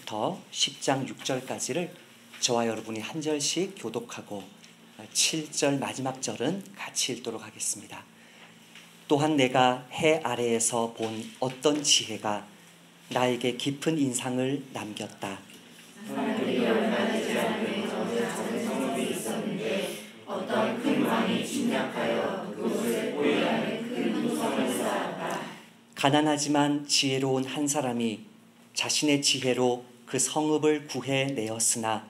1절부터 10장 6절까지를 저와 여러분이 한 절씩 교독하고 7절 마지막 절은 같이 읽도록 하겠습니다. 또한 내가 해 아래에서 본 어떤 지혜가 나에게 깊은 인상을 남겼다. 사람들이 얼마 되지 않은 어느 작은 성읍이 있었는데 어떤 큰 왕이 침략하여 그곳을 보위하는 큰 도성을 쌓았다. 가난하지만 지혜로운 한 사람이 자신의 지혜로 그 성읍을 구해내었으나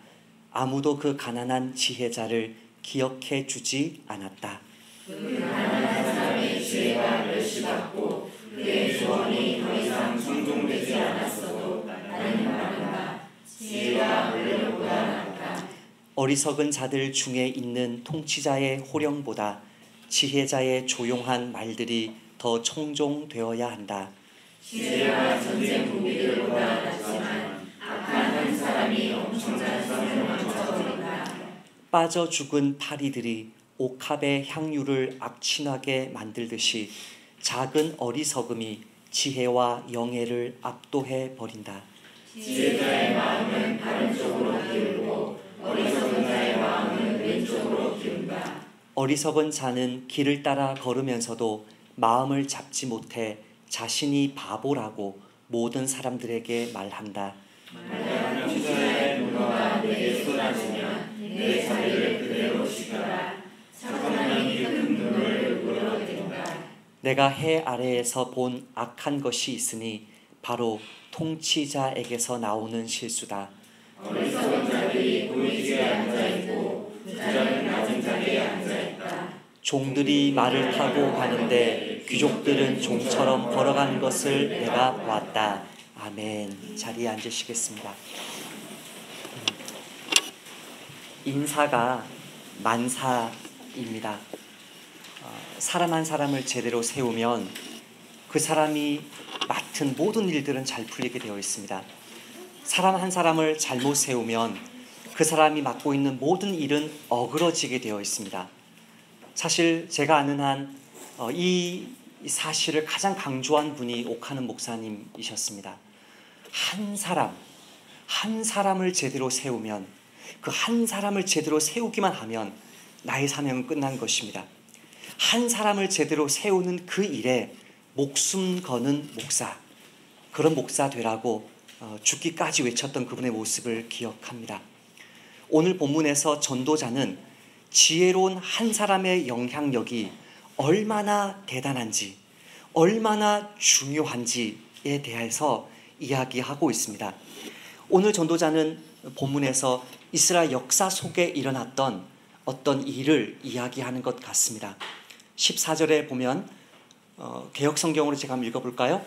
아무도 그 가난한 지혜자를 기억해 주지 않았다. 그 가난한 사람의 지혜가 멸시받고 그의 조언이 더 이상 존중되지 않았어도 나는 말한다. 지혜가 원래보다 낫다. 어리석은 자들 중에 있는 통치자의 호령보다 지혜자의 조용한 말들이 더 청종되어야 한다. 지혜가 전쟁 무기들보다 낫지만 악한 한 사람이 엄청난 성을 망쳐버린다. 빠져 죽은 파리들이 옥합의 향유를 악취나게 만들듯이 작은 어리석음이 지혜와 영예를 압도해 버린다. 지혜자의 마음은 바른 쪽으로 기울고 어리석은 자의 마음은 왼쪽으로 기운다. 어리석은 자는 길을 따라 걸으면서도 마음을 잡지 못해 자신이 바보라고 모든 사람들에게 말한다. 만약 통치자의 분노가 내게 쏟아지면 내 자리를 그대로 지켜라. 차분함이 큰 눈을 울어댄다. 내가 해 아래에서 본 악한 것이 있으니 바로 통치자에게서 나오는 실수다. 어리석은 자들이 고위지에 앉아있고 부자는 낮은 자리에 앉아있다. 종들이 말을 타고 가는데 귀족들은 종처럼 걸어가는 것을 내가 보았다. 아멘. 자리에 앉으시겠습니다. 인사가 만사입니다. 사람 한 사람을 제대로 세우면 그 사람이 맡은 모든 일들은 잘 풀리게 되어 있습니다. 사람 한 사람을 잘못 세우면 그 사람이 맡고 있는 모든 일은 어그러지게 되어 있습니다. 사실 제가 아는 한 이 사실을 가장 강조한 분이 옥하는 목사님이셨습니다. 한 사람을 제대로 세우면, 그 한 사람을 제대로 세우기만 하면 나의 사명은 끝난 것입니다. 한 사람을 제대로 세우는 그 일에 목숨 거는 목사, 그런 목사 되라고 죽기까지 외쳤던 그분의 모습을 기억합니다. 오늘 본문에서 전도자는 지혜로운 한 사람의 영향력이 얼마나 대단한지, 얼마나 중요한지에 대해서 이야기하고 있습니다. 오늘 전도자는 본문에서 이스라엘 역사 속에 일어났던 어떤 일을 이야기하는 것 같습니다. 14절에 보면 개역성경으로 제가 한번 읽어볼까요?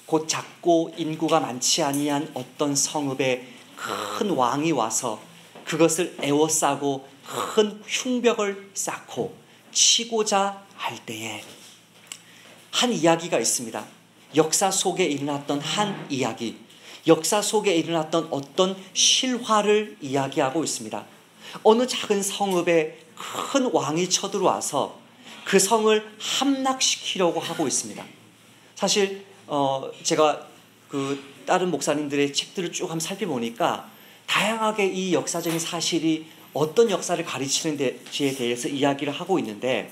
곧 작고 인구가 많지 아니한 어떤 성읍에 큰 왕이 와서 그것을 에워싸고 큰 흉벽을 쌓고 치고자 할 때에, 한 이야기가 있습니다. 역사 속에 일어났던 한 이야기, 역사 속에 일어났던 어떤 실화를 이야기하고 있습니다. 어느 작은 성읍에 큰 왕이 쳐들어와서 그 성을 함락시키려고 하고 있습니다. 사실 제가 다른 목사님들의 책들을 쭉 한번 살펴보니까 다양하게 이 역사적인 사실이 어떤 역사를 가르치는지에 대해서 이야기를 하고 있는데,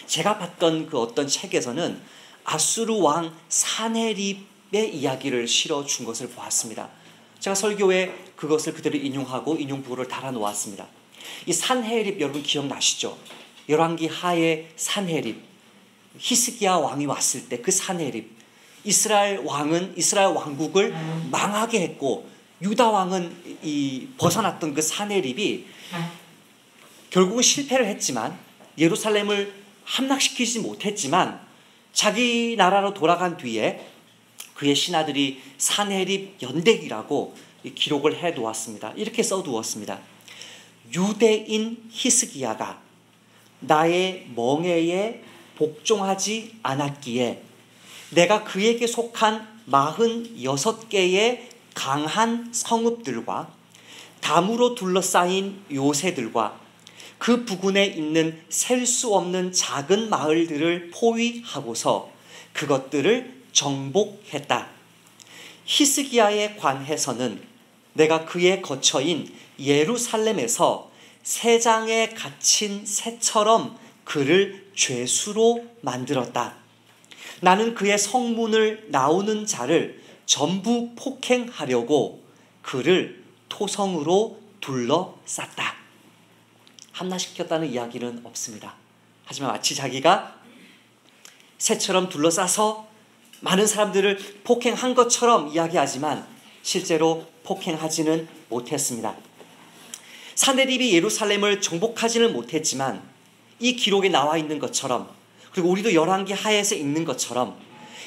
제가 봤던 그 어떤 책에서는 아수르 왕 사네립의 이야기를 실어준 것을 보았습니다. 제가 설교에 그것을 그대로 인용하고 인용부를 달아놓았습니다. 이 산헤립 여러분 기억나시죠? 열왕기 하의 산헤립, 히스기야 왕이 왔을 때 그 산헤립, 이스라엘 왕국을 망하게 했고 유다 왕은 벗어났던 그 산헤립이 결국은 실패를 했지만, 예루살렘을 함락시키지 못했지만 자기 나라로 돌아간 뒤에 그의 신하들이 산헤립 연대기라고 기록을 해두었습니다. 이렇게 써두었습니다. 유대인 히스기야가 나의 멍에에 복종하지 않았기에 내가 그에게 속한 46개의 강한 성읍들과 담으로 둘러싸인 요새들과 그 부근에 있는 셀 수 없는 작은 마을들을 포위하고서 그것들을 정복했다. 히스기야에 관해서는 내가 그의 거처인 예루살렘에서 새장에 갇힌 새처럼 그를 죄수로 만들었다. 나는 그의 성문을 나오는 자를 전부 폭행하려고 그를 토성으로 둘러쌌다. 함락시켰다는 이야기는 없습니다. 하지만 마치 자기가 새처럼 둘러싸서 많은 사람들을 폭행한 것처럼 이야기하지만 실제로 폭행하지는 못했습니다. 사내립이 예루살렘을 정복하지는 못했지만 이 기록에 나와 있는 것처럼, 그리고 우리도 열왕기 하에서 읽는 것처럼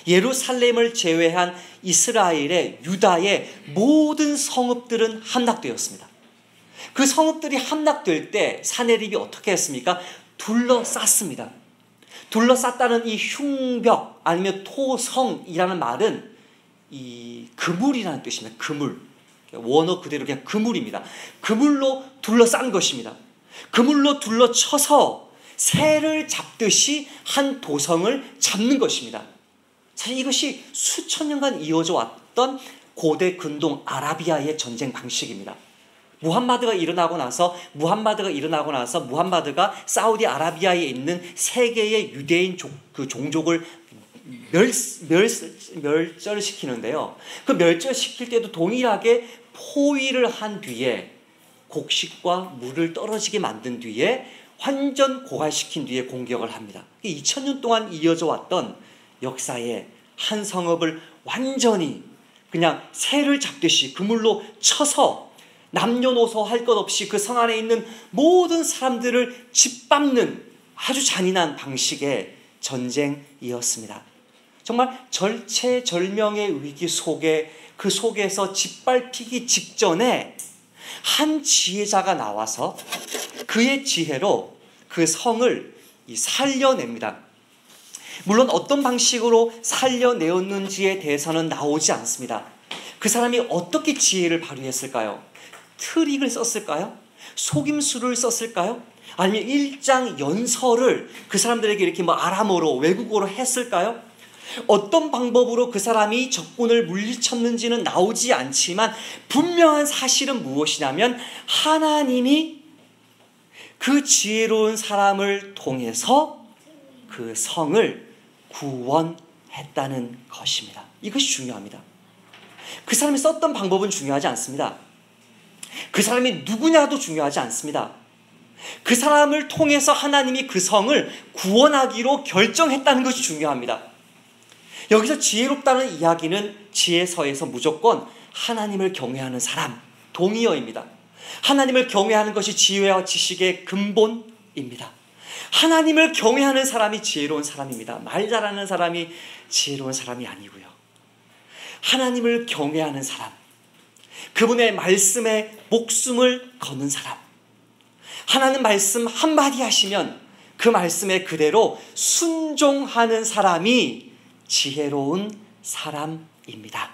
예루살렘을 제외한 이스라엘의 유다의 모든 성읍들은 함락되었습니다. 그 성읍들이 함락될 때 사내립이 어떻게 했습니까? 둘러쌌습니다. 둘러쌌다는 이 흉벽 아니면 토성이라는 말은 이 그물이라는 뜻입니다. 그물. 원어 그대로 그냥 그물입니다. 그물로 둘러싼 것입니다. 그물로 둘러쳐서 새를 잡듯이 한 도성을 잡는 것입니다. 사실 이것이 수천 년간 이어져 왔던 고대 근동 아라비아의 전쟁 방식입니다. 무함마드가 일어나고 나서 무함마드가 사우디 아라비아에 있는 세 개의 유대인 종족을 멸절시키는데요. 그 멸절시킬 때도 동일하게 포위를 한 뒤에 곡식과 물을 떨어지게 만든 뒤에 완전 고갈시킨 뒤에 공격을 합니다. 2000년 동안 이어져 왔던 역사의 한 성읍을 완전히 그냥 새를 잡듯이 그물로 쳐서 남녀노소 할 것 없이 그 성 안에 있는 모든 사람들을 짓밟는 아주 잔인한 방식의 전쟁이었습니다. 정말 절체절명의 위기 속에 그 속에서 짓밟히기 직전에 한 지혜자가 나와서 그의 지혜로 그 성을 살려냅니다. 물론 어떤 방식으로 살려내었는지에 대해서는 나오지 않습니다. 그 사람이 어떻게 지혜를 발휘했을까요? 트릭을 썼을까요? 속임수를 썼을까요? 아니면 일장 연설을 그 사람들에게 이렇게 아람어로 외국어로 했을까요? 어떤 방법으로 그 사람이 적군을 물리쳤는지는 나오지 않지만 분명한 사실은 무엇이냐면 하나님이 그 지혜로운 사람을 통해서 그 성을 구원했다는 것입니다. 이것이 중요합니다. 그 사람이 썼던 방법은 중요하지 않습니다. 그 사람이 누구냐도 중요하지 않습니다. 그 사람을 통해서 하나님이 그 성을 구원하기로 결정했다는 것이 중요합니다. 여기서 지혜롭다는 이야기는 지혜서에서 무조건 하나님을 경외하는 사람, 동의어입니다. 하나님을 경외하는 것이 지혜와 지식의 근본입니다. 하나님을 경외하는 사람이 지혜로운 사람입니다. 말 잘하는 사람이 지혜로운 사람이 아니고요. 하나님을 경외하는 사람, 그분의 말씀에 목숨을 거는 사람, 하나님 말씀 한마디 하시면 그 말씀에 그대로 순종하는 사람이 지혜로운 사람입니다.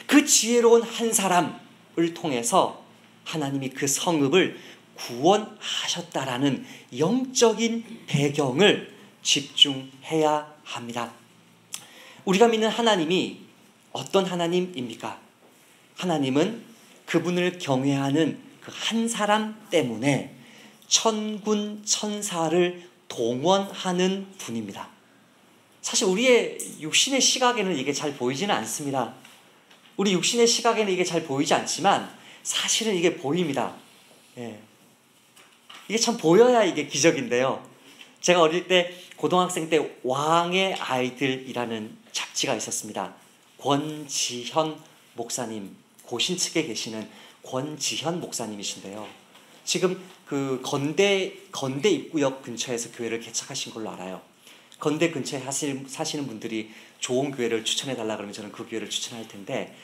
그 지혜로운 한 사람을 통해서 하나님이 그 성읍을 구원하셨다라는 영적인 배경을 집중해야 합니다. 우리가 믿는 하나님이 어떤 하나님입니까? 하나님은 그분을 경외하는 그 한 사람 때문에 천군 천사를 동원하는 분입니다. 사실 우리의 육신의 시각에는 이게 잘 보이지는 않습니다. 우리 육신의 시각에는 이게 잘 보이지 않지만 사실은 이게 보입니다. 예. 이게 참 보여야 이게 기적인데요. 제가 어릴 때 고등학생 때 왕의 아이들이라는 잡지가 있었습니다. 권지현 목사님, 고신 측에 계시는 권지현 목사님이신데요. 지금 그 건대 입구역 근처에서 교회를 개척하신 걸로 알아요. 건대 근처에 사시는 분들이 좋은 교회를 추천해달라 그러면 저는 그 교회를 추천할 텐데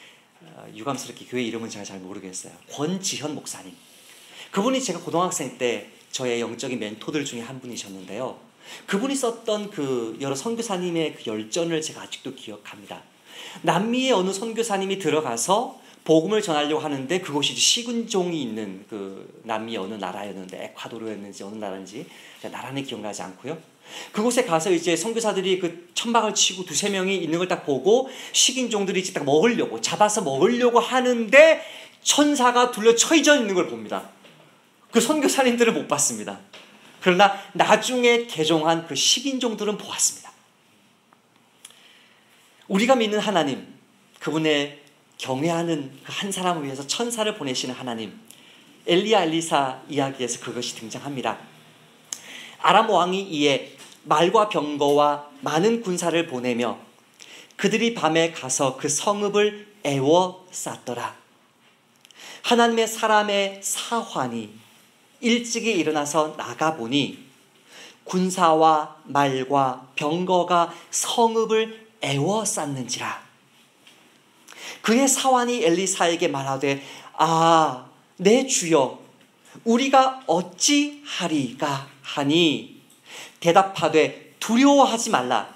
유감스럽게 교회 이름은 제가 잘 모르겠어요. 권지현 목사님. 그분이 제가 고등학생 때 저의 영적인 멘토들 중에 한 분이셨는데요. 그분이 썼던 그 여러 선교사님의 그 열전을 제가 아직도 기억합니다. 남미의 어느 선교사님이 들어가서 복음을 전하려고 하는데 그곳이 시군종이 있는 그 남미 어느 나라였는데 에콰도르였는지 어느 나라인지 나라는 기억나지 않고요. 그곳에 가서 이제 선교사들이 그 천막을 치고 두세 명이 있는 걸 딱 보고 식인종들이 이제 딱 잡아서 먹으려고 하는데 천사가 둘러 처해져 있는 걸 봅니다. 그 선교사님들은 못 봤습니다. 그러나 나중에 개종한 그 식인종들은 보았습니다. 우리가 믿는 하나님, 그분의 경외하는 그 한 사람을 위해서 천사를 보내시는 하나님, 엘리야 엘리사 이야기에서 그것이 등장합니다. 아람 왕이 이에 말과 병거와 많은 군사를 보내며 그들이 밤에 가서 그 성읍을 에워쌌더라. 하나님의 사람의 사환이 일찍이 일어나서 나가보니 군사와 말과 병거가 성읍을 에워쌌는지라. 그의 사환이 엘리사에게 말하되 내 주여 우리가 어찌하리까 하니 대답하되 두려워하지 말라.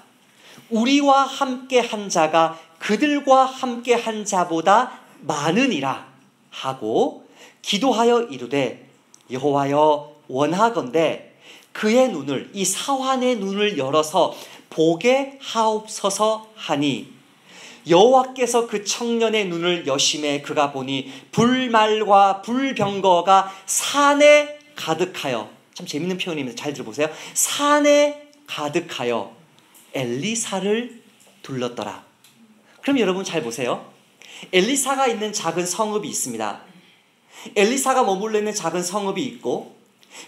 우리와 함께 한 자가 그들과 함께 한 자보다 많으니라 하고 기도하여 이르되 여호와여 원하건대 그의 눈을, 이 사환의 눈을 열어서 보게 하옵소서 하니 여호와께서 그 청년의 눈을 여심해 그가 보니 불말과 불병거가 산에 가득하여, 참 재밌는 표현입니다. 잘 들어보세요. 산에 가득하여 엘리사를 둘렀더라. 그럼 여러분 잘 보세요. 엘리사가 있는 작은 성읍이 있습니다. 엘리사가 머물러 있는 작은 성읍이 있고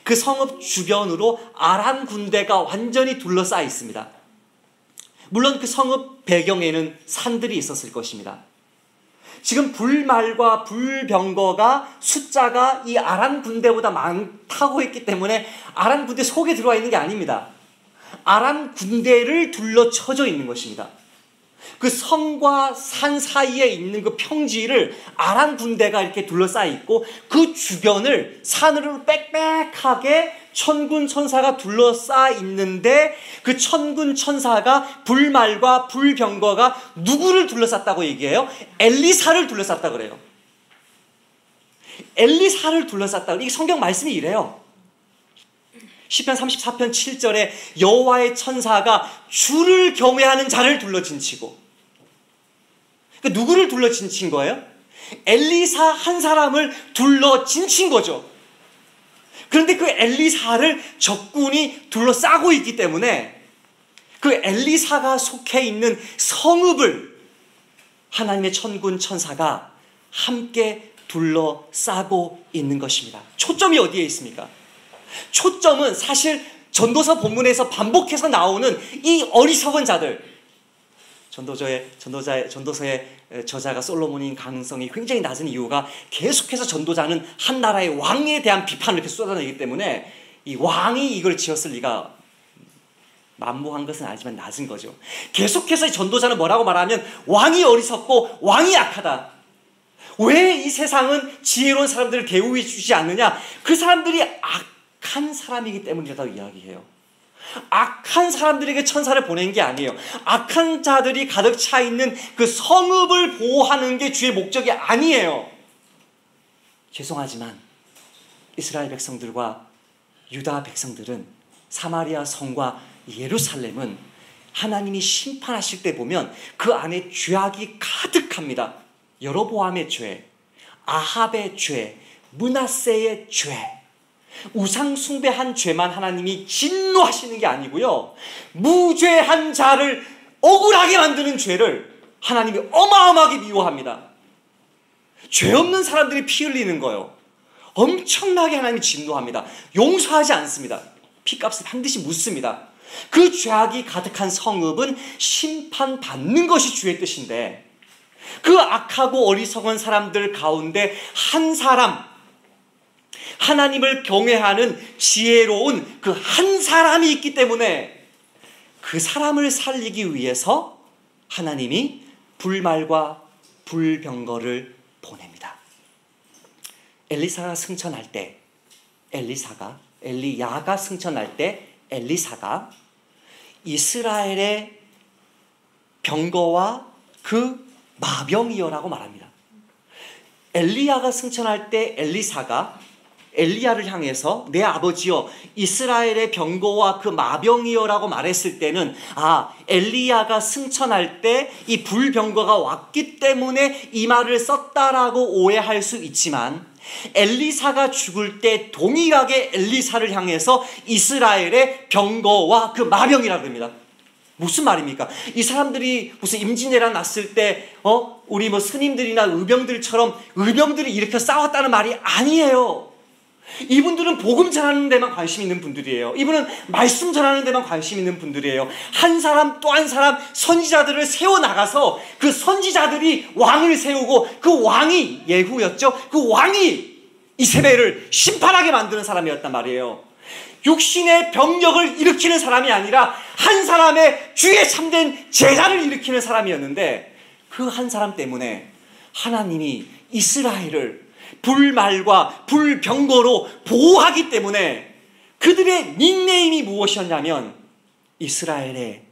그 성읍 주변으로 아람 군대가 완전히 둘러싸여 있습니다. 물론 그 성읍 배경에는 산들이 있었을 것입니다. 지금 불말과 불병거가 숫자가 이 아람 군대보다 많다고 했기 때문에 아람 군대 속에 들어와 있는 게 아닙니다. 아람 군대를 둘러쳐져 있는 것입니다. 그 성과 산 사이에 있는 그 평지를 아람 군대가 이렇게 둘러싸여 있고 그 주변을 산으로 빽빽하게 천군 천사가 둘러싸여 있는데 그 천군 천사가 불말과 불병거가 누구를 둘러쌌다고 얘기해요? 엘리사를 둘러쌌다고 그래요. 엘리사를 둘러쌌다고. 이게 성경 말씀이 이래요. 시편 34편 7절에 여호와의 천사가 주를 경외하는 자를 둘러 진치고, 그러니까 누구를 둘러 진친 거예요? 엘리사 한 사람을 둘러 진친 거죠. 그런데 그 엘리사를 적군이 둘러싸고 있기 때문에 그 엘리사가 속해 있는 성읍을 하나님의 천군 천사가 함께 둘러싸고 있는 것입니다. 초점이 어디에 있습니까? 초점은 사실 전도서 본문에서 반복해서 나오는 이 어리석은 자들, 전도서의 저자가 솔로몬인 가능성이 굉장히 낮은 이유가 계속해서 전도자는 한 나라의 왕에 대한 비판을 이렇게 쏟아내기 때문에 이 왕이 이걸 지었을 리가 만무한 것은 아니지만 낮은 거죠. 계속해서 전도자는 뭐라고 말하면 왕이 어리석고 왕이 악하다. 왜 이 세상은 지혜로운 사람들을 대우해 주지 않느냐? 그 사람들이 악한 사람이기 때문이라고 이야기해요. 악한 사람들에게 천사를 보낸 게 아니에요. 악한 자들이 가득 차 있는 그 성읍을 보호하는 게 주의 목적이 아니에요. 죄송하지만 이스라엘 백성들과 유다 백성들은, 사마리아 성과 예루살렘은 하나님이 심판하실 때 보면 그 안에 죄악이 가득합니다. 여로보암의 죄, 아합의 죄, 므낫세의 죄, 우상 숭배한 죄만 하나님이 진노하시는 게 아니고요, 무죄한 자를 억울하게 만드는 죄를 하나님이 어마어마하게 미워합니다. 죄 없는 사람들이 피 흘리는 거요, 엄청나게 하나님이 진노합니다. 용서하지 않습니다. 피값을 반드시 묻습니다. 그 죄악이 가득한 성읍은 심판받는 것이 주의 뜻인데, 그 악하고 어리석은 사람들 가운데 한 사람, 하나님을 경외하는 지혜로운 그 한 사람이 있기 때문에 그 사람을 살리기 위해서 하나님이 불말과 불병거를 보냅니다. 엘리야가 승천할 때 엘리사가 이스라엘의 병거와 그 마병이여라고 말합니다. 엘리야가 승천할 때 엘리야를 향해서 내 아버지여 이스라엘의 병거와 그 마병이여라고 말했을 때는 엘리야가 승천할 때 이 불병거가 왔기 때문에 이 말을 썼다라고 오해할 수 있지만, 엘리사가 죽을 때 동일하게 엘리사를 향해서 이스라엘의 병거와 그 마병이라고 합니다. 무슨 말입니까? 이 사람들이 무슨 임진왜란 났을 때 우리 뭐 스님들이나 의병들처럼 의병들이 일으켜 싸웠다는 말이 아니에요. 이분들은 복음 전하는 데만 관심 있는 분들이에요. 이분은 말씀 전하는 데만 관심 있는 분들이에요. 한 사람 또 한 사람 선지자들을 세워나가서 그 선지자들이 왕을 세우고 그 왕이 예후였죠. 그 왕이 이세벨을 심판하게 만드는 사람이었단 말이에요. 육신의 병력을 일으키는 사람이 아니라 한 사람의 주의 참된 제자를 일으키는 사람이었는데, 그 한 사람 때문에 하나님이 이스라엘을 불말과 불병거로 보호하기 때문에 그들의 닉네임이 무엇이었냐면 이스라엘의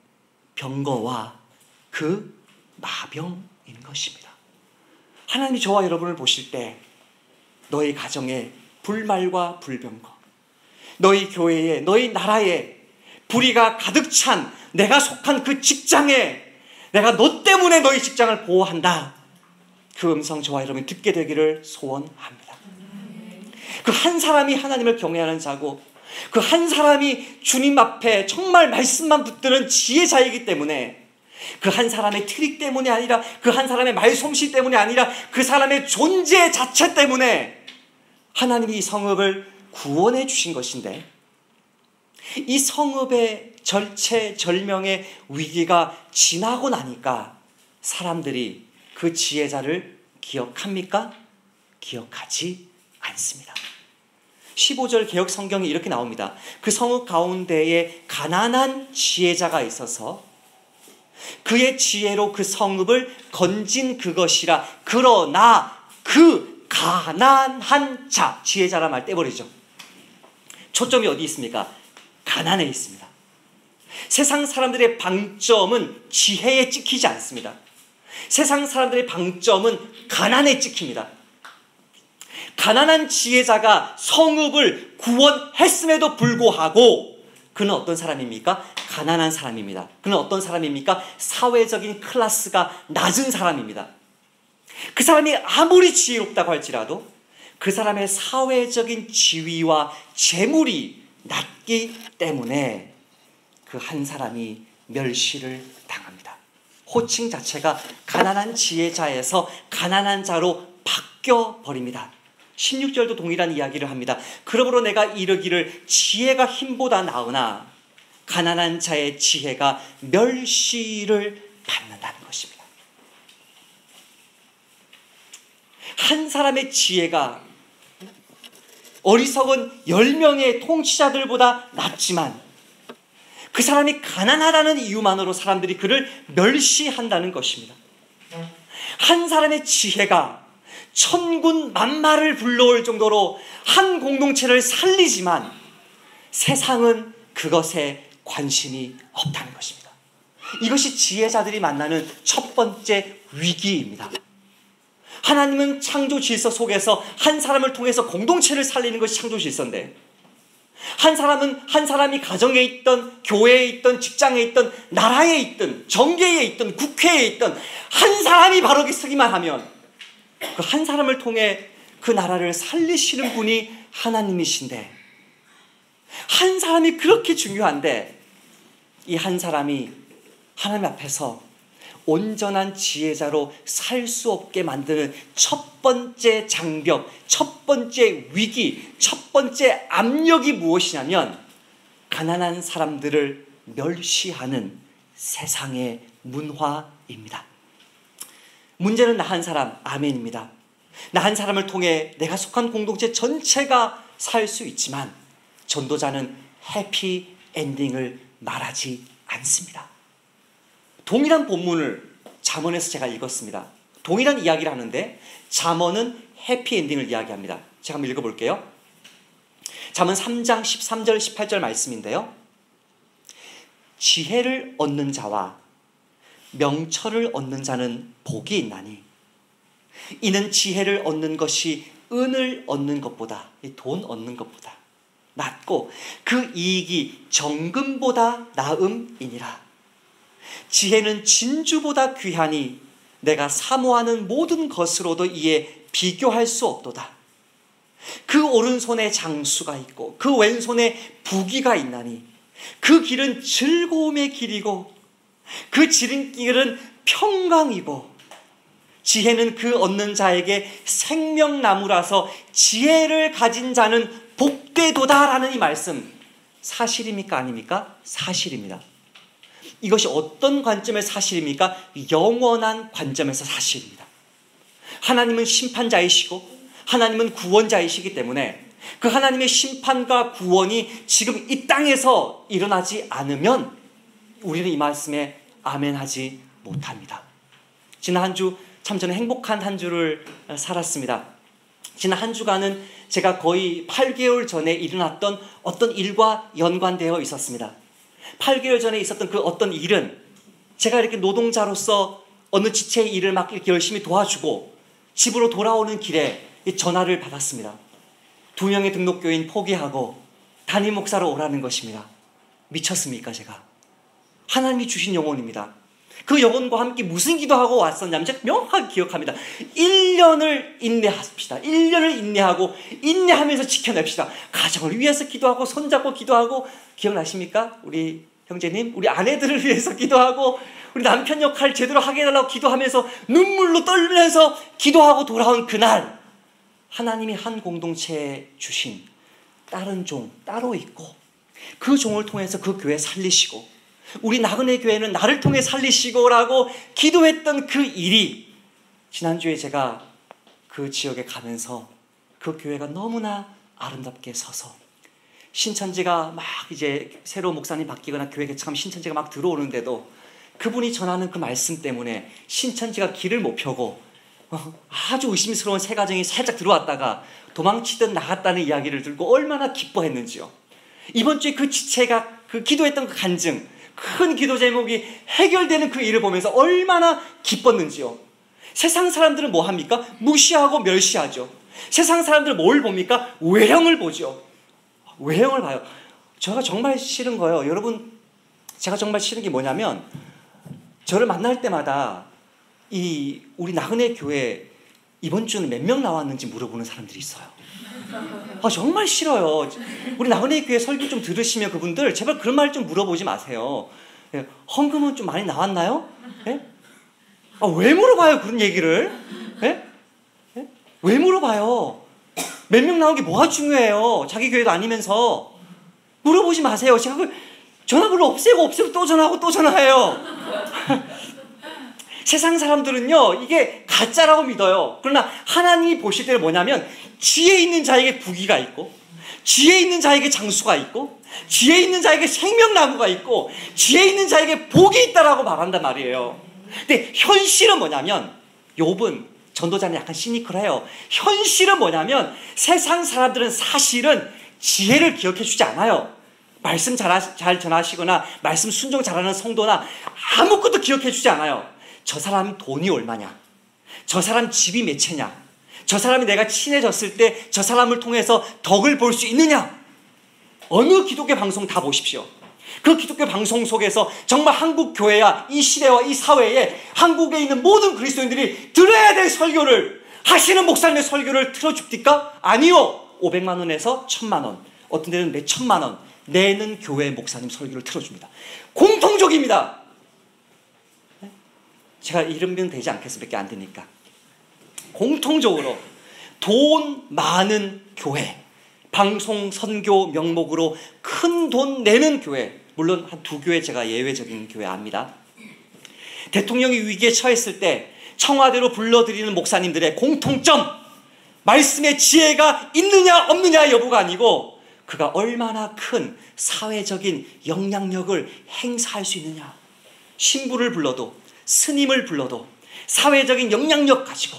병거와 그 마병인 것입니다. 하나님이 저와 여러분을 보실 때 너희 가정에 불말과 불병거, 너희 교회에, 너희 나라에 불의가 가득 찬 내가 속한 그 직장에 내가 너 때문에 너희 직장을 보호한다, 그 음성 저와 여러분이 듣게 되기를 소원합니다. 그 한 사람이 하나님을 경외하는 자고, 그 한 사람이 주님 앞에 정말 말씀만 붙드는 지혜자이기 때문에, 그 한 사람의 트릭 때문이 아니라, 그 한 사람의 말솜씨 때문이 아니라, 그 사람의 존재 자체 때문에 하나님이 이 성읍을 구원해 주신 것인데, 이 성읍의 절체절명의 위기가 지나고 나니까 사람들이 그 지혜자를 기억합니까? 기억하지 않습니다. 15절 개역 성경에 이렇게 나옵니다. 그 성읍 가운데에 가난한 지혜자가 있어서 그의 지혜로 그 성읍을 건진 그것이라. 그러나 그 가난한 자, 지혜자란 말 떼버리죠. 초점이 어디 있습니까? 가난에 있습니다. 세상 사람들의 방점은 지혜에 찍히지 않습니다. 세상 사람들의 방점은 가난에 찍힙니다. 가난한 지혜자가 성읍을 구원했음에도 불구하고 그는 어떤 사람입니까? 가난한 사람입니다. 그는 어떤 사람입니까? 사회적인 클래스가 낮은 사람입니다. 그 사람이 아무리 지혜롭다고 할지라도 그 사람의 사회적인 지위와 재물이 낮기 때문에 그 한 사람이 멸시를 당합니다. 호칭 자체가 가난한 지혜자에서 가난한 자로 바뀌어 버립니다. 16절도 동일한 이야기를 합니다. 그러므로 내가 이르기를 지혜가 힘보다 나으나 가난한 자의 지혜가 멸시를 받는다는 것입니다. 한 사람의 지혜가 어리석은 10명의 통치자들보다 낫지만 그 사람이 가난하다는 이유만으로 사람들이 그를 멸시한다는 것입니다. 한 사람의 지혜가 천군 만마를 불러올 정도로 한 공동체를 살리지만 세상은 그것에 관심이 없다는 것입니다. 이것이 지혜자들이 만나는 첫 번째 위기입니다. 하나님은 창조 질서 속에서 한 사람을 통해서 공동체를 살리는 것이 창조 질서인데, 한 사람이 가정에 있던, 교회에 있던, 직장에 있던, 나라에 있던, 정계에 있던, 국회에 있던 한 사람이 바로 서기만 하면 그 한 사람을 통해 그 나라를 살리시는 분이 하나님이신데, 한 사람이 그렇게 중요한데 이 한 사람이 하나님 앞에서 온전한 지혜자로 살 수 없게 만드는 첫 번째 장벽, 첫 번째 위기, 첫 번째 압력이 무엇이냐면 가난한 사람들을 멸시하는 세상의 문화입니다. 문제는 나 한 사람, 아멘입니다. 나 한 사람을 통해 내가 속한 공동체 전체가 살 수 있지만 전도자는 해피 엔딩을 말하지 않습니다. 동일한 본문을 잠언에서 제가 읽었습니다. 동일한 이야기를 하는데 잠언은 해피엔딩을 이야기합니다. 제가 한번 읽어볼게요. 잠언 3장 13절 18절 말씀인데요. 지혜를 얻는 자와 명철을 얻는 자는 복이 있나니 이는 지혜를 얻는 것이 은을 얻는 것보다, 이 돈 얻는 것보다 낫고 그 이익이 정금보다 나음이니라. 지혜는 진주보다 귀하니 내가 사모하는 모든 것으로도 이에 비교할 수 없도다. 그 오른손에 장수가 있고 그 왼손에 부귀가 있나니 그 길은 즐거움의 길이고 그 지름길은 평강이고 지혜는 그 얻는 자에게 생명나무라서 지혜를 가진 자는 복되도다라는 이 말씀 사실입니까? 아닙니까? 사실입니다. 이것이 어떤 관점에서 사실입니까? 영원한 관점에서 사실입니다. 하나님은 심판자이시고 하나님은 구원자이시기 때문에 그 하나님의 심판과 구원이 지금 이 땅에서 일어나지 않으면 우리는 이 말씀에 아멘하지 못합니다. 지난 한 주 참 저는 행복한 한 주를 살았습니다. 지난 한 주간은 제가 거의 8개월 전에 일어났던 어떤 일과 연관되어 있었습니다. 8개월 전에 있었던 그 어떤 일은 제가 이렇게 노동자로서 어느 지체의 일을 막 이렇게 열심히 도와주고 집으로 돌아오는 길에 전화를 받았습니다. 2명의 등록교인 포기하고 담임 목사로 오라는 것입니다. 미쳤습니까 제가? 하나님이 주신 영혼입니다. 그 영혼과 함께 무슨 기도하고 왔었냐면 제가 명확하게 기억합니다. 1년을 인내합시다. 1년을 인내하고 인내하면서 지켜냅시다. 가정을 위해서 기도하고 손잡고 기도하고 기억나십니까? 우리 형제님, 우리 아내들을 위해서 기도하고 우리 남편 역할 제대로 하게 해달라고 기도하면서 눈물로 떨면서 기도하고 돌아온 그날 하나님이 한 공동체에 주신 다른 종 따로 있고 그 종을 통해서 그 교회 살리시고 우리 나그네 교회는 나를 통해 살리시고라고 기도했던 그 일이 지난주에 제가 그 지역에 가면서 그 교회가 너무나 아름답게 서서 신천지가 막 이제 새로 목사님 바뀌거나 교회 개척하면 신천지가 막 들어오는데도 그분이 전하는 그 말씀 때문에 신천지가 길을 못 펴고 아주 의심스러운 새 가정이 살짝 들어왔다가 도망치듯 나갔다는 이야기를 들고 얼마나 기뻐했는지요. 이번 주에 그 지체가 그 기도했던 그 간증 큰 기도 제목이 해결되는 그 일을 보면서 얼마나 기뻤는지요. 세상 사람들은 뭐 합니까? 무시하고 멸시하죠. 세상 사람들은 뭘 봅니까? 외형을 보죠. 외형을 봐요. 제가 정말 싫은 거예요. 여러분, 제가 정말 싫은 게 뭐냐면 저를 만날 때마다 우리 나그네 교회 이번 주는 몇 명 나왔는지 물어보는 사람들이 있어요. 정말 싫어요. 우리 나그네 교회 설교 좀 들으시면 그분들 제발 그런 말 좀 물어보지 마세요. 헌금은 좀 많이 나왔나요? 왜 물어봐요 그런 얘기를? 왜 물어봐요? 몇 명 나온 게 뭐가 중요해요? 자기 교회도 아니면서 물어보지 마세요. 제가 전화번호 없애고 또 전화하고 또 전화해요. 세상 사람들은요 이게 가짜라고 믿어요. 그러나 하나님이 보실 때는 뭐냐면 지혜 있는 자에게 부귀가 있고 지혜 있는 자에게 장수가 있고 지혜 있는 자에게 생명나무가 있고 지혜 있는 자에게 복이 있다라고 말한단 말이에요. 근데 현실은 뭐냐면 욥은 전도자는 약간 시니컬해요. 현실은 뭐냐면 세상 사람들은 사실은 지혜를 기억해 주지 않아요. 말씀 잘 전하시거나 말씀 순종 잘하는 성도나 아무것도 기억해 주지 않아요. 저 사람 돈이 얼마냐? 저 사람 집이 몇 채냐? 저 사람이 내가 친해졌을 때 저 사람을 통해서 덕을 볼 수 있느냐? 어느 기독교 방송 다 보십시오. 그 기독교 방송 속에서 정말 한국 교회야 이 시대와 이 사회에 한국에 있는 모든 그리스도인들이 들어야 될 설교를 하시는 목사님의 설교를 틀어줍니까? 아니요. 500만 원에서 1000만 원, 어떤 데는 몇 천만 원 내는 교회 목사님 설교를 틀어줍니다. 공통적입니다. 제가 이름은 되지 않겠습니까? 몇 개 안 되니까. 공통적으로 돈 많은 교회, 방송 선교 명목으로 큰 돈 내는 교회, 물론 한 2교회 제가 예외적인 교회 압니다. 대통령이 위기에 처했을 때 청와대로 불러들이는 목사님들의 공통점, 말씀의 지혜가 있느냐 없느냐 여부가 아니고 그가 얼마나 큰 사회적인 영향력을 행사할 수 있느냐. 신부를 불러도 스님을 불러도 사회적인 영향력 가지고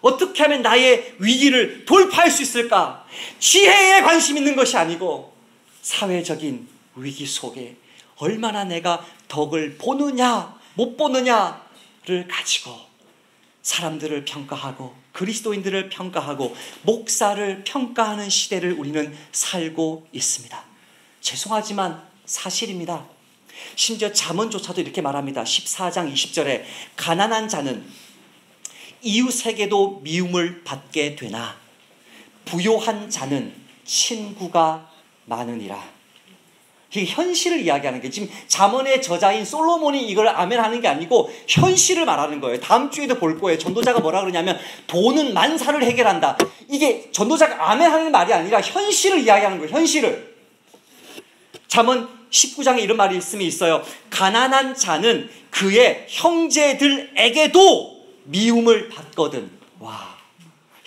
어떻게 하면 나의 위기를 돌파할 수 있을까? 지혜에 관심 있는 것이 아니고 사회적인 위기 속에 얼마나 내가 덕을 보느냐 못 보느냐를 가지고 사람들을 평가하고 그리스도인들을 평가하고 목사를 평가하는 시대를 우리는 살고 있습니다. 죄송하지만 사실입니다. 심지어 잠언조차도 이렇게 말합니다. 14장 20절에 가난한 자는 이웃에게도 미움을 받게 되나 부요한 자는 친구가 많으니라. 이게 현실을 이야기하는 게, 지금 잠언의 저자인 솔로몬이 이걸 아멘하는 게 아니고 현실을 말하는 거예요. 다음 주에도 볼 거예요. 전도자가 뭐라 그러냐면 돈은 만사를 해결한다. 이게 전도자가 아멘하는 말이 아니라 현실을 이야기하는 거예요. 현실을. 잠언 19장에 이런 말이 있어요. 가난한 자는 그의 형제들에게도 미움을 받거든. 와,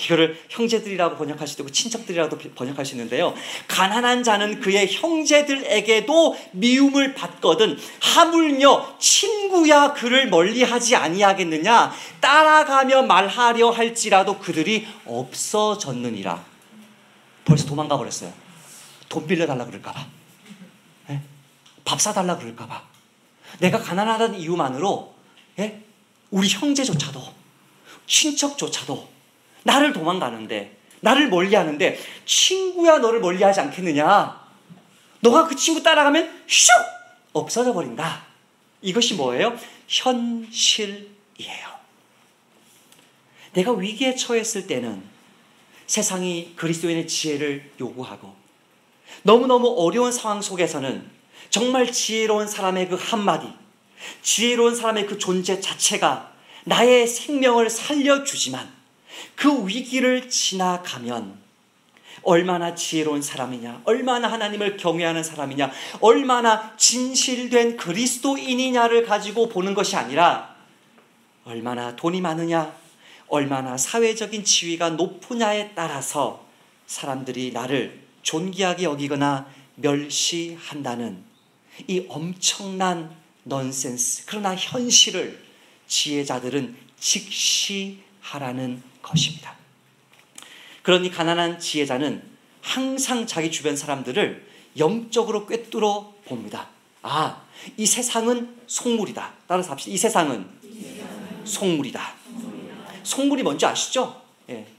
이거를 형제들이라고 번역할 수도 있고 친척들이라고 번역할 수 있는데요. 가난한 자는 그의 형제들에게도 미움을 받거든 하물며 친구야 그를 멀리하지 아니하겠느냐. 따라가며 말하려 할지라도 그들이 없어졌느니라. 벌써 도망가 버렸어요. 돈 빌려달라 그럴까 봐, 밥 사달라 그럴까 봐. 내가 가난하다는 이유만으로 우리 형제조차도 친척조차도 나를 도망가는데, 나를 멀리하는데, 친구야 너를 멀리하지 않겠느냐. 너가 그 친구 따라가면 슉 없어져 버린다. 이것이 뭐예요? 현실이에요. 내가 위기에 처했을 때는 세상이 그리스도인의 지혜를 요구하고, 너무너무 어려운 상황 속에서는 정말 지혜로운 사람의 그 한마디, 지혜로운 사람의 그 존재 자체가 나의 생명을 살려주지만, 그 위기를 지나가면 얼마나 지혜로운 사람이냐, 얼마나 하나님을 경외하는 사람이냐, 얼마나 진실된 그리스도인이냐를 가지고 보는 것이 아니라 얼마나 돈이 많으냐, 얼마나 사회적인 지위가 높으냐에 따라서 사람들이 나를 존귀하게 여기거나 멸시한다는 이 엄청난 넌센스, 그러나 현실을 지혜자들은 직시하라는 것입니다. 그러니 가난한 지혜자는 항상 자기 주변 사람들을 영적으로 꿰뚫어 봅니다. 아, 이 세상은 속물이다. 따라서 합시다. 이 세상은 속물이다. 속물이 뭔지 아시죠?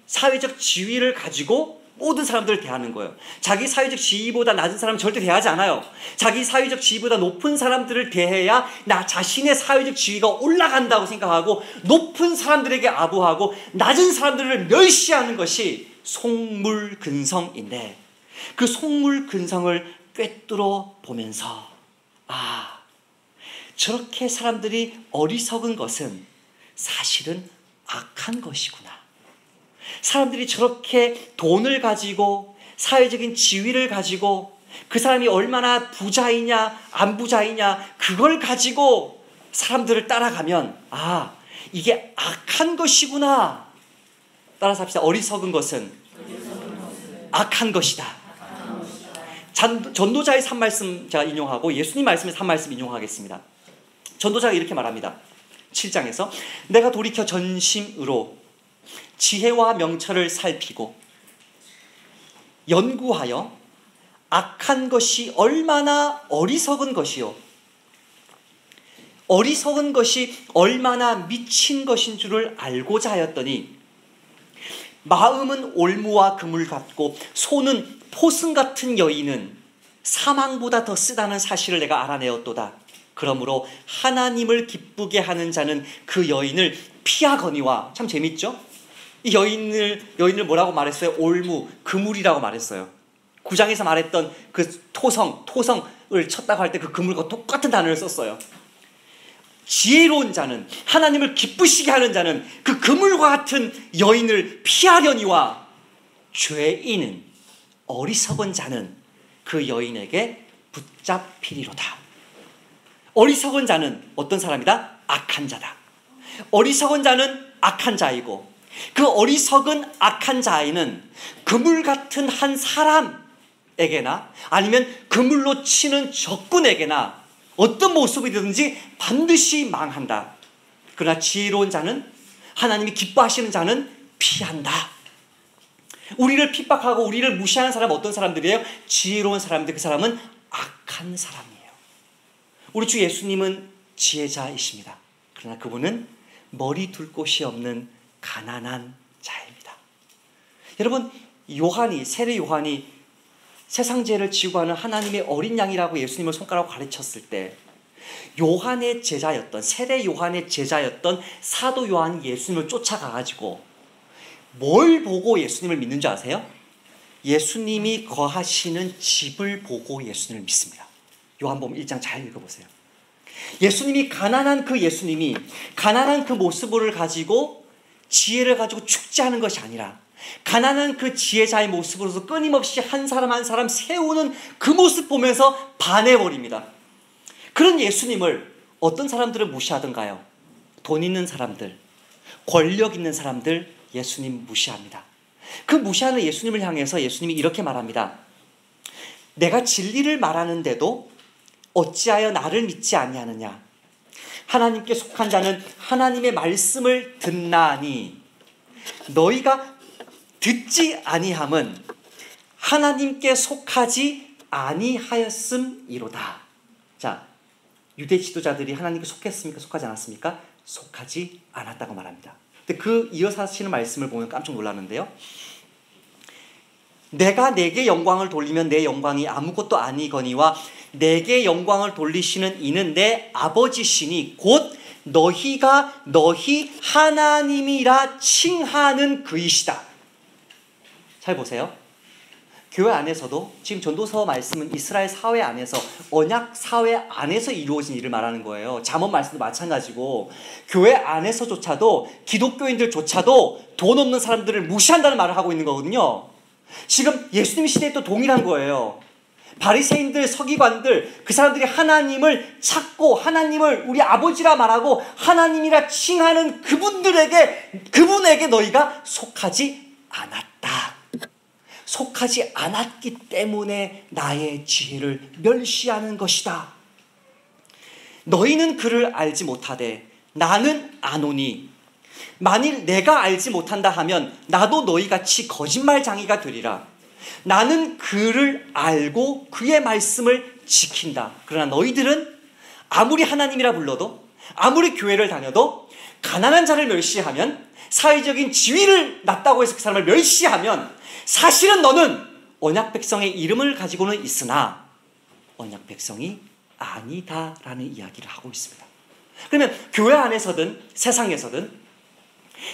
사회적 지위를 가지고 모든 사람들을 대하는 거예요. 자기 사회적 지위보다 낮은 사람은 절대 대하지 않아요. 자기 사회적 지위보다 높은 사람들을 대해야 나 자신의 사회적 지위가 올라간다고 생각하고 높은 사람들에게 아부하고 낮은 사람들을 멸시하는 것이 속물근성인데, 그 속물근성을 꿰뚫어 보면서 아, 저렇게 사람들이 어리석은 것은 사실은 악한 것이구나. 사람들이 저렇게 돈을 가지고 사회적인 지위를 가지고 그 사람이 얼마나 부자이냐 안 부자이냐 그걸 가지고 사람들을 따라가면 아, 이게 악한 것이구나. 따라서 합시다. 어리석은 것은 악한 것이다. 전도자의 산 말씀 제가 인용하고 예수님 말씀의 산 말씀 인용하겠습니다. 전도자가 이렇게 말합니다. 7장에서 내가 돌이켜 전심으로 지혜와 명철을 살피고 연구하여 악한 것이 얼마나 어리석은 것이요, 어리석은 것이 얼마나 미친 것인 줄을 알고자 하였더니 마음은 올무와 그물 같고 손은 포승 같은 여인은 사망보다 더 쓰다는 사실을 내가 알아내었도다. 그러므로 하나님을 기쁘게 하는 자는 그 여인을 피하거니와. 참 재밌죠? 이 여인을 뭐라고 말했어요? 올무, 그물이라고 말했어요. 9장에서 말했던 그 토성을 쳤다고 할 때 그 그물과 똑같은 단어를 썼어요. 지혜로운 자는, 하나님을 기쁘시게 하는 자는 그 그물과 같은 여인을 피하려니와 죄인은, 어리석은 자는 그 여인에게 붙잡히리로다. 어리석은 자는 어떤 사람이다? 악한 자다. 어리석은 자는 악한 자이고, 그 어리석은 악한 자에는 그물 같은 한 사람에게나 아니면 그물로 치는 적군에게나 어떤 모습이든지 반드시 망한다. 그러나 지혜로운 자는, 하나님이 기뻐하시는 자는 피한다. 우리를 핍박하고 우리를 무시하는 사람은 어떤 사람들이에요? 지혜로운 사람들. 그 사람은 악한 사람이에요. 우리 주 예수님은 지혜자이십니다. 그러나 그분은 머리 둘 곳이 없는 가난한 자예요. 여러분, 세례 요한이 세상 죄를 지고 가는 하나님의 어린 양이라고 예수님을 손가락으로 가르쳤을 때 세례 요한의 제자였던 사도 요한이 예수님을 쫓아가가지고 뭘 보고 예수님을 믿는 줄 아세요? 예수님이 거하시는 집을 보고 예수님을 믿습니다. 요한복음 1장 잘 읽어보세요. 예수님이 가난한 그 모습을 가지고 지혜를 가지고 축제하는 것이 아니라 가난한 그 지혜자의 모습으로서 끊임없이 한 사람 한 사람 세우는 그 모습 보면서 반해버립니다. 그런 예수님을 어떤 사람들은 무시하던가요? 돈 있는 사람들, 권력 있는 사람들 예수님 무시합니다. 그 무시하는 예수님을 향해서 예수님이 이렇게 말합니다. 내가 진리를 말하는데도 어찌하여 나를 믿지 아니하느냐? 하나님께 속한 자는 하나님의 말씀을 듣나니 너희가 듣지 아니함은 하나님께 속하지 아니하였음이로다. 자, 유대 지도자들이 하나님께 속했습니까? 속하지 않았습니까? 속하지 않았다고 말합니다. 근데 그 이어서 하시는 말씀을 보면 깜짝 놀랐는데요. 내가 내게 영광을 돌리면 내 영광이 아무것도 아니거니와 내게 영광을 돌리시는 이는 내 아버지시니 곧 너희가 너희 하나님이라 칭하는 그이시다. 잘 보세요. 교회 안에서도 지금 전도서 말씀은 이스라엘 사회 안에서 언약 사회 안에서 이루어진 일을 말하는 거예요. 잠언 말씀도 마찬가지고 교회 안에서조차도 기독교인들조차도 돈 없는 사람들을 무시한다는 말을 하고 있는 거거든요. 지금 예수님 시대에 또 동일한 거예요. 바리새인들, 서기관들, 그 사람들이 하나님을 찾고 하나님을 우리 아버지라 말하고 하나님이라 칭하는 그분에게 너희가 속하지 않았다. 속하지 않았기 때문에 나의 지혜를 멸시하는 것이다. 너희는 그를 알지 못하되 나는 아노니 만일 내가 알지 못한다 하면 나도 너희같이 거짓말장이가 되리라. 나는 그를 알고 그의 말씀을 지킨다. 그러나 너희들은 아무리 하나님이라 불러도 아무리 교회를 다녀도 가난한 자를 멸시하면 사회적인 지위를 낮다고 해서 그 사람을 멸시하면 사실은 너는 언약 백성의 이름을 가지고는 있으나 언약 백성이 아니다라는 이야기를 하고 있습니다. 그러면 교회 안에서든 세상에서든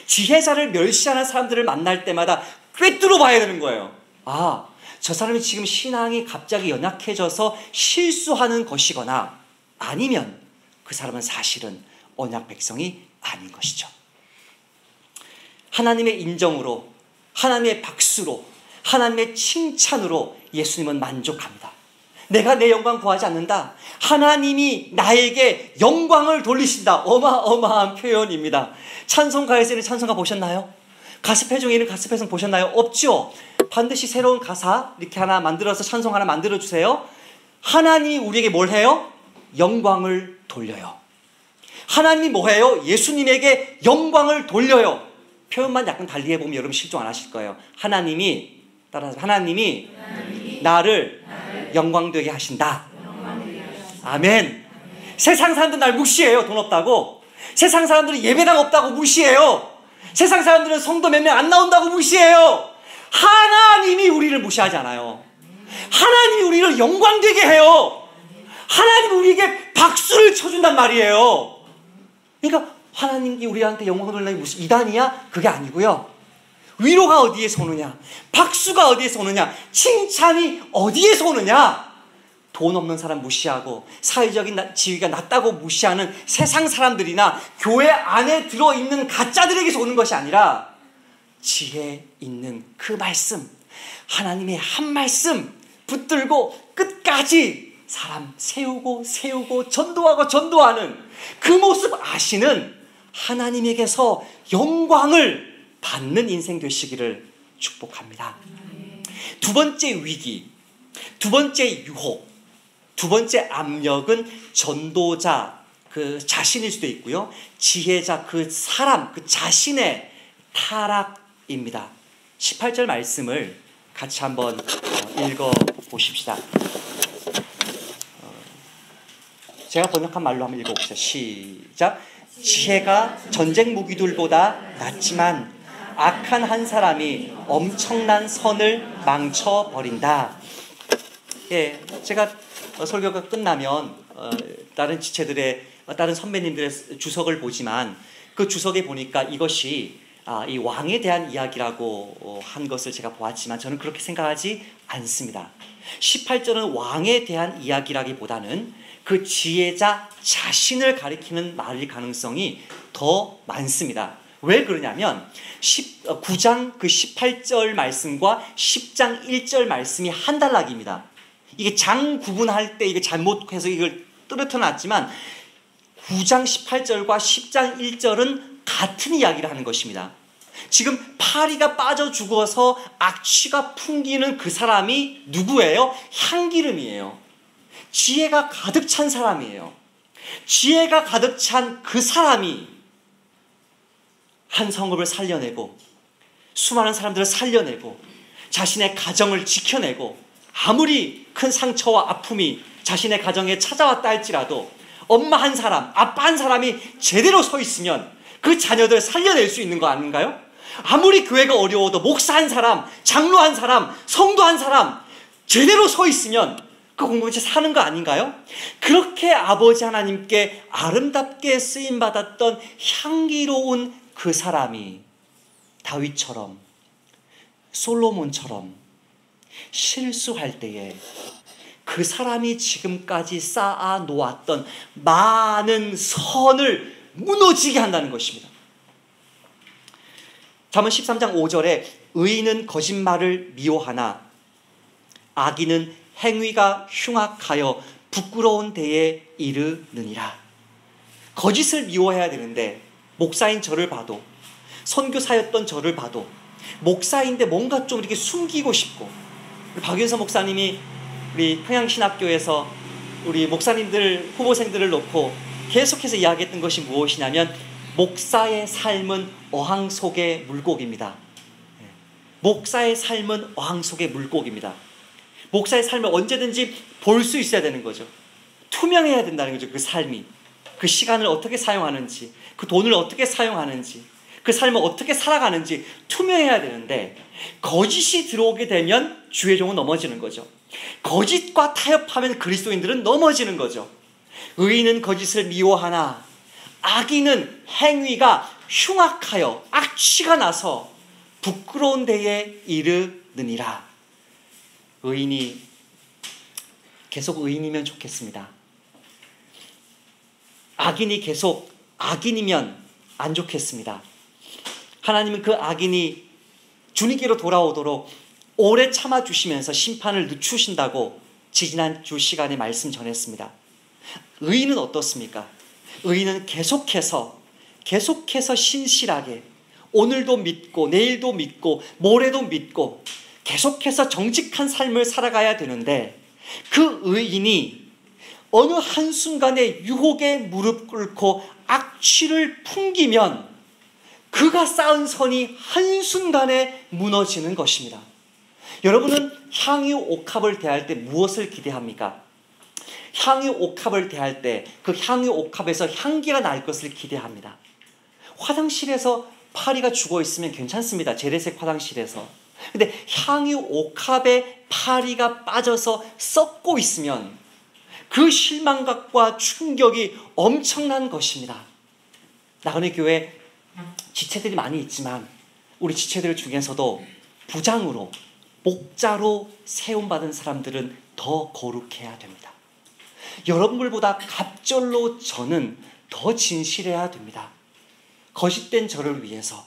지혜자를 멸시하는 사람들을 만날 때마다 꿰뚫어 봐야 되는 거예요. 아, 저 사람이 지금 신앙이 갑자기 연약해져서 실수하는 것이거나 아니면 그 사람은 사실은 언약 백성이 아닌 것이죠. 하나님의 인정으로, 하나님의 박수로, 하나님의 칭찬으로 예수님은 만족합니다. 내가 내 영광 구하지 않는다. 하나님이 나에게 영광을 돌리신다. 어마어마한 표현입니다. 찬송가에서는 찬송가 보셨나요? 가스펠종에는 가스펠송 보셨나요? 없죠? 반드시 새로운 가사 이렇게 하나 만들어서 찬송 하나 만들어주세요. 하나님이 우리에게 뭘 해요? 영광을 돌려요. 하나님이 뭐 해요? 예수님에게 영광을 돌려요. 표현만 약간 달리 해보면 여러분 실종 안 하실 거예요. 하나님이 나를 영광되게 하신다. 아멘. 세상 사람들은 날 무시해요. 돈 없다고. 세상 사람들은 예배당 없다고 무시해요. 세상 사람들은 성도 몇 명 안 나온다고 무시해요. 하나님이 우리를 무시하지 않아요. 하나님이 우리를 영광되게 해요. 하나님이 우리에게 박수를 쳐준단 말이에요. 그러니까 하나님이 우리한테 영광을 돌리는 게 무슨 이단이야? 그게 아니고요. 위로가 어디에서 오느냐? 박수가 어디에서 오느냐? 칭찬이 어디에서 오느냐? 돈 없는 사람 무시하고 사회적인 지위가 낮다고 무시하는 세상 사람들이나 교회 안에 들어있는 가짜들에게서 오는 것이 아니라 지혜 있는 그 말씀, 하나님의 한 말씀 붙들고 끝까지 사람 세우고 전도하는 그 모습 아시는 하나님에게서 영광을 받는 인생 되시기를 축복합니다. 두 번째 위기, 두 번째 유혹, 두 번째 압력은 전도자 그 자신일 수도 있고요. 지혜자 그 사람 그 자신의 타락입니다. 18절 말씀을 같이 한번 읽어 보십시다. 제가 번역한 말로 한번 읽어봅시다. 시작. 지혜가 전쟁 무기들보다 낫지만 악한 한 사람이 엄청난 선을 망쳐버린다. 예, 제가 설교가 끝나면 다른 지체들의 다른 선배님들의 주석을 보지만 그 주석에 보니까 이것이 이 왕에 대한 이야기라고 한 것을 제가 보았지만 저는 그렇게 생각하지 않습니다. 18절은 왕에 대한 이야기라기보다는 그 지혜자 자신을 가리키는 말일 가능성이 더 많습니다. 왜 그러냐면 9장 그 18절 말씀과 10장 1절 말씀이 한 단락입니다. 이게 장 구분할 때 이게 잘못해서 이걸 떨어뜨려 놨지만 9장 18절과 10장 1절은 같은 이야기를 하는 것입니다. 지금 파리가 빠져 죽어서 악취가 풍기는 그 사람이 누구예요? 향기름이에요. 지혜가 가득 찬 사람이에요. 지혜가 가득 찬 그 사람이 한 성읍을 살려내고 수많은 사람들을 살려내고 자신의 가정을 지켜내고 아무리 큰 상처와 아픔이 자신의 가정에 찾아왔다 할지라도 엄마 한 사람, 아빠 한 사람이 제대로 서 있으면 그 자녀들 살려낼 수 있는 거 아닌가요? 아무리 교회가 어려워도 목사 한 사람, 장로 한 사람, 성도 한 사람 제대로 서 있으면 그 공동체 사는 거 아닌가요? 그렇게 아버지 하나님께 아름답게 쓰임받았던 향기로운 그 사람이 다윗처럼 솔로몬처럼 실수할 때에 그 사람이 지금까지 쌓아 놓았던 많은 선을 무너지게 한다는 것입니다. 잠언 13장 5절에 의인은 거짓말을 미워하나 악인은 행위가 흉악하여 부끄러운 데에 이르느니라. 거짓을 미워해야 되는데 목사인 저를 봐도 선교사였던 저를 봐도 목사인데 뭔가 좀 이렇게 숨기고 싶고 우리 박윤서 목사님이 우리 평양신학교에서 우리 목사님들 후보생들을 놓고 계속해서 이야기했던 것이 무엇이냐면 목사의 삶은 어항 속의 물고기입니다. 목사의 삶은 어항 속의 물고기입니다. 목사의 삶을 언제든지 볼 수 있어야 되는 거죠. 투명해야 된다는 거죠. 그 삶이 그 시간을 어떻게 사용하는지 그 돈을 어떻게 사용하는지 그 삶을 어떻게 살아가는지 투명해야 되는데 거짓이 들어오게 되면 주의 종은 넘어지는 거죠. 거짓과 타협하면 그리스도인들은 넘어지는 거죠. 의인은 거짓을 미워하나 악인은 행위가 흉악하여 악취가 나서 부끄러운 데에 이르느니라. 의인이 계속 의인이면 좋겠습니다. 악인이 계속 악인이면 안 좋겠습니다. 하나님은 그 악인이 주님께로 돌아오도록 오래 참아주시면서 심판을 늦추신다고 지지난주 시간에 말씀 전했습니다. 의인은 어떻습니까? 의인은 계속해서 신실하게 오늘도 믿고 내일도 믿고 모레도 믿고 계속해서 정직한 삶을 살아가야 되는데 그 의인이 어느 한순간에 유혹에 무릎 꿇고 악취를 풍기면 그가 쌓은 선이 한순간에 무너지는 것입니다. 여러분은 향유 옥합을 대할 때 무엇을 기대합니까? 향유 옥합을 대할 때 그 향유 옥합에서 향기가 날 것을 기대합니다. 화장실에서 파리가 죽어 있으면 괜찮습니다. 재래식 화장실에서. 근데 향유 옥합에 파리가 빠져서 썩고 있으면 그 실망감과 충격이 엄청난 것입니다. 나그네 교회 지체들이 많이 있지만 우리 지체들 중에서도 부장으로 목자로 세움받은 사람들은 더 거룩해야 됩니다. 여러분들보다 갑절로 저는 더 진실해야 됩니다. 거짓된 저를 위해서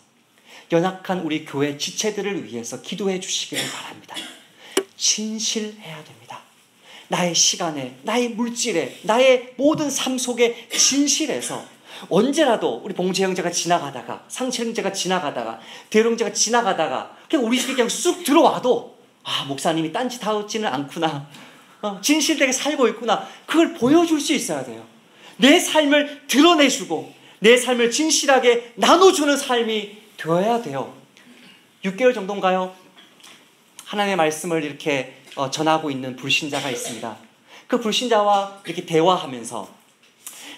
연약한 우리 교회 지체들을 위해서 기도해 주시기를 바랍니다. 진실해야 됩니다. 나의 시간에, 나의 물질에, 나의 모든 삶 속에 진실해서 언제라도 우리 봉재 형제가 지나가다가 상철 형제가 지나가다가 대로 형제가 지나가다가 그냥 우리 집에 그냥 쑥 들어와도 목사님이 딴짓 하지는 않구나. 진실되게 살고 있구나. 그걸 보여줄 수 있어야 돼요. 내 삶을 드러내주고 내 삶을 진실하게 나눠주는 삶이 되어야 돼요. 6개월 정도인가요? 하나님의 말씀을 이렇게 전하고 있는 불신자가 있습니다. 그 불신자와 이렇게 대화하면서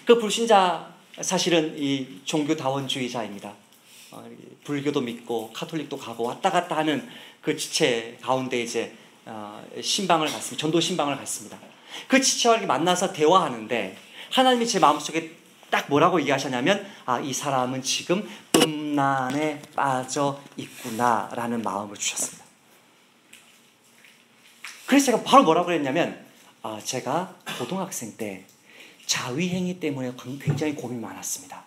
그 불신자 사실은 이 종교다원주의자입니다. 불교도 믿고 카톨릭도 가고 왔다 갔다 하는 그 지체 가운데 이제 신방을 갔습니다. 전도 신방을 갔습니다. 그 지체와 이렇게 만나서 대화하는데 하나님이 제 마음속에 딱 뭐라고 얘기하셨냐면 이 사람은 지금 음란에 빠져 있구나라는 마음을 주셨습니다. 그래서 제가 바로 뭐라고 그랬냐면 제가 고등학생 때 자위행위 때문에 굉장히 고민이 많았습니다.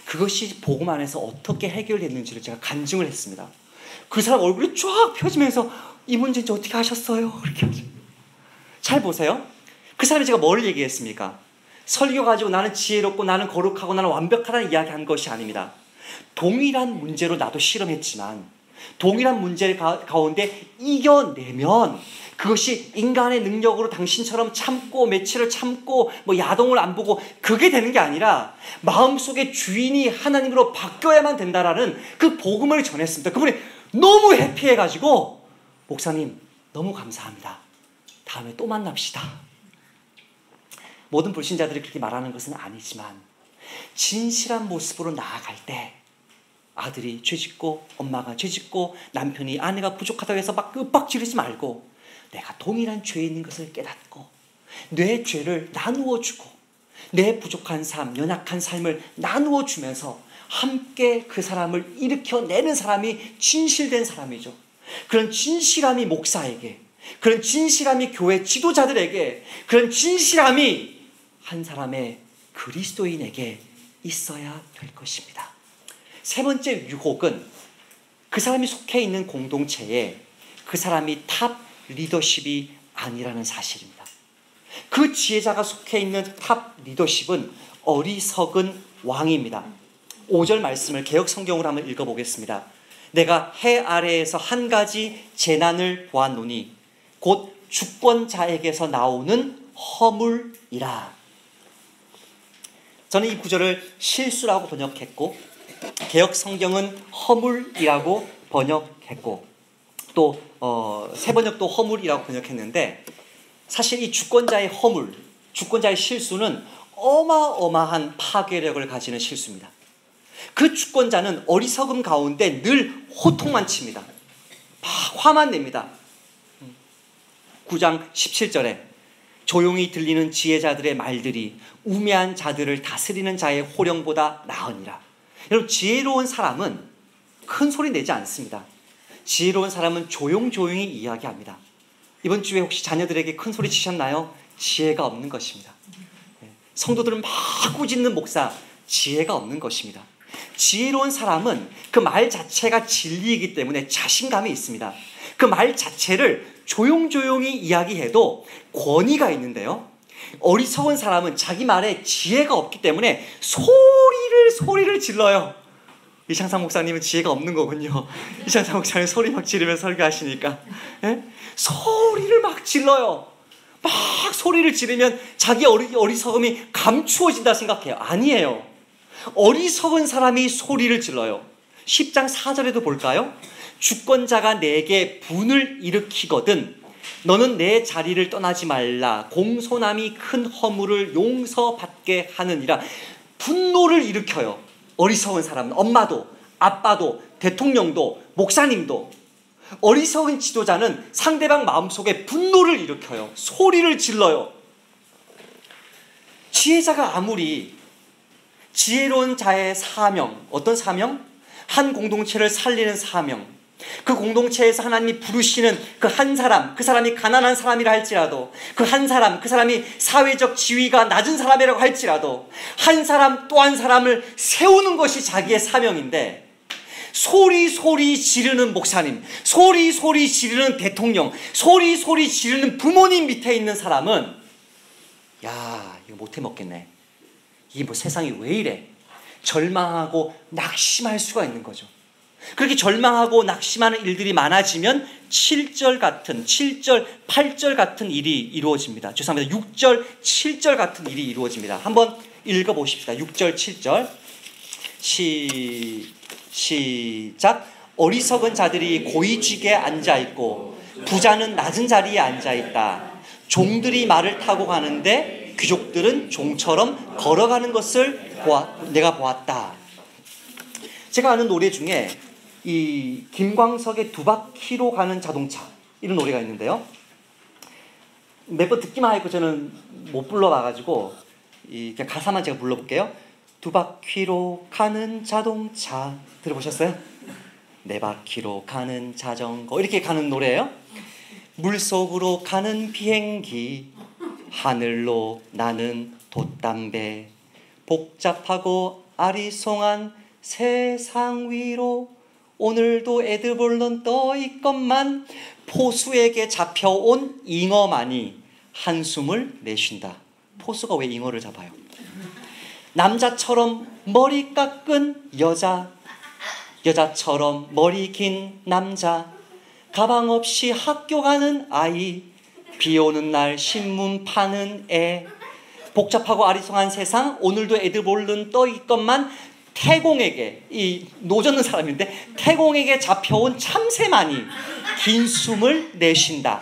그것이 복음 안에서 어떻게 해결됐는지를 제가 간증을 했습니다. 그 사람 얼굴이 쫙 펴지면서 이 문제 이제 어떻게 하셨어요? 이렇게 하죠. 잘 보세요. 그 사람이 제가 뭘 얘기했습니까? 설교 가지고 나는 지혜롭고 나는 거룩하고 나는 완벽하다는 이야기한 것이 아닙니다. 동일한 문제로 나도 실험했지만 동일한 문제 가운데 이겨내면 그것이 인간의 능력으로 당신처럼 참고 며칠을 참고 야동을 안 보고 그게 되는 게 아니라 마음속에 주인이 하나님으로 바뀌어야만 된다라는 그 복음을 전했습니다. 그분이 너무 해피해가지고 목사님 너무 감사합니다. 다음에 또 만납시다. 모든 불신자들이 그렇게 말하는 것은 아니지만 진실한 모습으로 나아갈 때 아들이 죄짓고 엄마가 죄짓고 남편이 아내가 부족하다고 해서 막 윽박 지르지 말고 내가 동일한 죄에 있는 것을 깨닫고 내 죄를 나누어 주고 내 부족한 삶, 연약한 삶을 나누어 주면서 함께 그 사람을 일으켜내는 사람이 진실된 사람이죠. 그런 진실함이 목사에게, 그런 진실함이 교회 지도자들에게, 그런 진실함이 한 사람의 그리스도인에게 있어야 될 것입니다. 세 번째 유혹은 그 사람이 속해 있는 공동체에 그 사람이 탑 리더십이 아니라는 사실입니다. 그 지혜자가 속해 있는 탑 리더십은 어리석은 왕입니다. 5절 말씀을 개역 성경으로 한번 읽어보겠습니다. 내가 해 아래에서 한 가지 재난을 보았노니 곧 주권자에게서 나오는 허물이라. 저는 이 구절을 실수라고 번역했고 개역 성경은 허물이라고 번역했고 또 새 번역도 허물이라고 번역했는데 사실 이 주권자의 허물, 주권자의 실수는 어마어마한 파괴력을 가지는 실수입니다. 그 주권자는 어리석음 가운데 늘 호통만 칩니다. 화만 냅니다. 9장 17절에 조용히 들리는 지혜자들의 말들이 우매한 자들을 다스리는 자의 호령보다 나으니라. 여러분, 지혜로운 사람은 큰 소리 내지 않습니다. 지혜로운 사람은 조용조용히 이야기합니다. 이번 주에 혹시 자녀들에게 큰 소리 치셨나요? 지혜가 없는 것입니다. 성도들은 막 꾸짖는 목사, 지혜가 없는 것입니다. 지혜로운 사람은 그 말 자체가 진리이기 때문에 자신감이 있습니다. 그 말 자체를 조용조용히 이야기해도 권위가 있는데요. 어리석은 사람은 자기 말에 지혜가 없기 때문에 소리를 질러요. 이창상 목사님은 지혜가 없는 거군요. 이창상 목사님 소리 막 지르면서 설교하시니까 소리를 막 질러요. 막 소리를 지르면 자기 어리석음이 감추어진다 생각해요. 아니에요. 어리석은 사람이 소리를 질러요. 10장 4절에도 볼까요? 주권자가 내게 분을 일으키거든 너는 내 자리를 떠나지 말라. 공손함이 큰 허물을 용서받게 하느니라. 분노를 일으켜요. 어리석은 사람은 엄마도 아빠도 대통령도 목사님도 어리석은 지도자는 상대방 마음속에 분노를 일으켜요. 소리를 질러요. 지혜자가 아무리 지혜로운 자의 사명, 어떤 사명? 한 공동체를 살리는 사명, 그 공동체에서 하나님이 부르시는 그 한 사람, 그 사람이 가난한 사람이라 할지라도 그 한 사람, 그 사람이 사회적 지위가 낮은 사람이라고 할지라도 한 사람 또 한 사람을 세우는 것이 자기의 사명인데 소리 지르는 목사님, 소리 지르는 대통령, 소리 지르는 부모님 밑에 있는 사람은 야, 이거 못해 먹겠네. 이게 뭐 세상이 왜 이래? 절망하고 낙심할 수가 있는 거죠. 그렇게 절망하고 낙심하는 일들이 많아지면 7절, 8절 같은 일이 이루어집니다. 죄송합니다. 6절, 7절 같은 일이 이루어집니다. 한번 읽어보십시다. 6절, 7절 시작. 어리석은 자들이 고위직에 앉아있고 부자는 낮은 자리에 앉아있다. 종들이 말을 타고 가는데 귀족들은 종처럼 걸어가는 것을 내가 보았다. 제가 아는 노래 중에 이 김광석의 두 바퀴로 가는 자동차 이런 노래가 있는데요. 몇 번 듣기만 했고 저는 못 불러봐가지고 이 가사만 제가 불러볼게요. 두 바퀴로 가는 자동차 들어보셨어요? 네 바퀴로 가는 자전거 이렇게 가는 노래예요. 물속으로 가는 비행기, 하늘로 나는 돛담배, 복잡하고 아리송한 세상 위로 오늘도 에드벌룬 떠 있건만 포수에게 잡혀온 잉어만이 한숨을 내쉰다. 포수가 왜 잉어를 잡아요? 남자처럼 머리 깎은 여자, 여자처럼 머리 긴 남자, 가방 없이 학교 가는 아이, 비 오는 날 신문 파는 애, 복잡하고 아리송한 세상 오늘도 에드벌룬 떠 있건만 태공에게, 이 노젓는 사람인데 태공에게 잡혀온 참새만이 긴 숨을 내쉰다.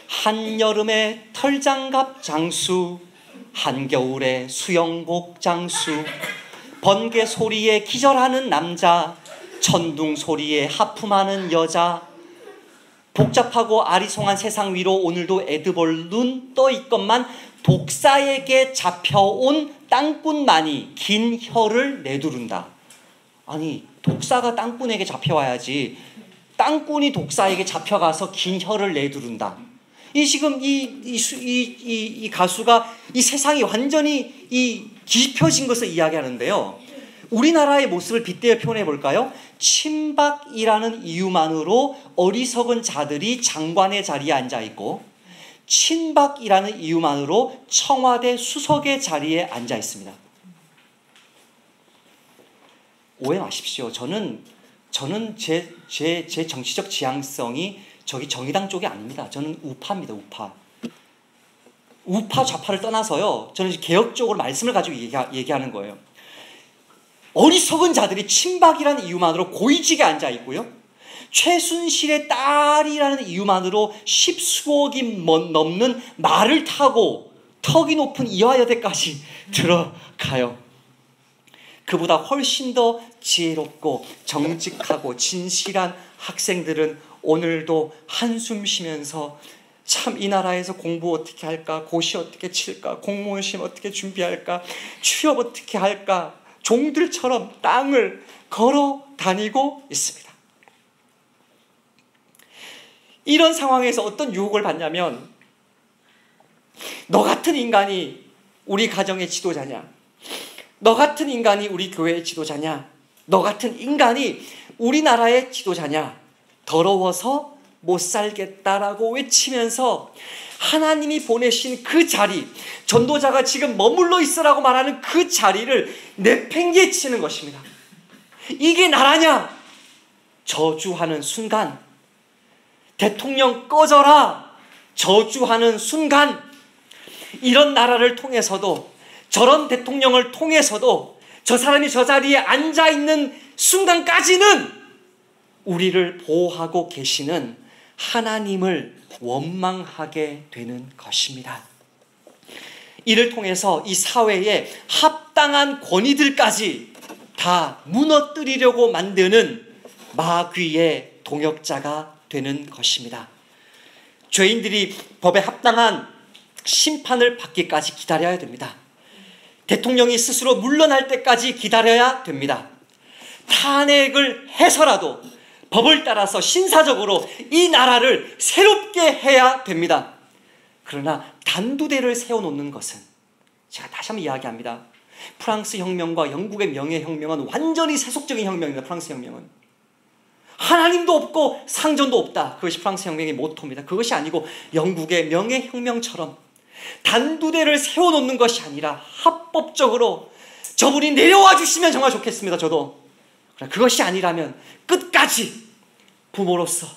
한여름에 털장갑 장수, 한겨울에 수영복 장수, 번개 소리에 기절하는 남자, 천둥 소리에 하품하는 여자, 복잡하고 아리송한 세상 위로 오늘도 에드벌룬 떠 있건만 독사에게 잡혀온 땅꾼만이 긴 혀를 내두른다. 아니, 독사가 땅꾼에게 잡혀와야지 땅꾼이 독사에게 잡혀가서 긴 혀를 내두른다. 이 지금 이 가수가 이 세상이 완전히 이 뒤집혀진 것을 이야기하는데요. 우리나라의 모습을 빗대어 표현해 볼까요? 친박이라는 이유만으로 어리석은 자들이 장관의 자리에 앉아 있고, 친박이라는 이유만으로 청와대 수석의 자리에 앉아 있습니다. 오해 마십시오. 저는 제 정치적 지향성이 저기 정의당 쪽이 아닙니다. 저는 우파입니다. 우파 좌파를 떠나서요. 저는 개혁적으로 말씀을 가지고 얘기하는 거예요. 어리석은 자들이 친박이라는 이유만으로 고위직에 앉아 있고요. 최순실의 딸이라는 이유만으로 십수억이 넘는 말을 타고 턱이 높은 이화여대까지 들어가요. 그보다 훨씬 더 지혜롭고 정직하고 진실한 학생들은 오늘도 한숨 쉬면서 참 이 나라에서 공부 어떻게 할까, 고시 어떻게 칠까, 공무원 시험 어떻게 준비할까, 취업 어떻게 할까, 종들처럼 땅을 걸어 다니고 있습니다. 이런 상황에서 어떤 유혹을 받냐면, 너 같은 인간이 우리 가정의 지도자냐, 너 같은 인간이 우리 교회의 지도자냐, 너 같은 인간이 우리나라의 지도자냐, 더러워서 못 살겠다라고 외치면서 하나님이 보내신 그 자리, 전도자가 지금 머물러 있으라고 말하는 그 자리를 내팽개치는 것입니다. 이게 나라냐? 저주하는 순간, 대통령 꺼져라 저주하는 순간, 이런 나라를 통해서도, 저런 대통령을 통해서도 저 사람이 저 자리에 앉아있는 순간까지는 우리를 보호하고 계시는 하나님을 원망하게 되는 것입니다. 이를 통해서 이 사회의 합당한 권위들까지 다 무너뜨리려고 만드는 마귀의 동역자가 되는 것입니다. 죄인들이 법에 합당한 심판을 받기까지 기다려야 됩니다. 대통령이 스스로 물러날 때까지 기다려야 됩니다. 탄핵을 해서라도 법을 따라서 신사적으로 이 나라를 새롭게 해야 됩니다. 그러나 단두대를 세워놓는 것은, 제가 다시 한번 이야기합니다. 프랑스 혁명과 영국의 명예혁명은 완전히 세속적인 혁명입니다. 프랑스 혁명은 하나님도 없고 상전도 없다. 그것이 프랑스 혁명의 모토입니다. 그것이 아니고 영국의 명예혁명처럼 단두대를 세워놓는 것이 아니라 합법적으로, 저분이 내려와 주시면 정말 좋겠습니다. 저도. 그것이 아니라면 끝까지 부모로서,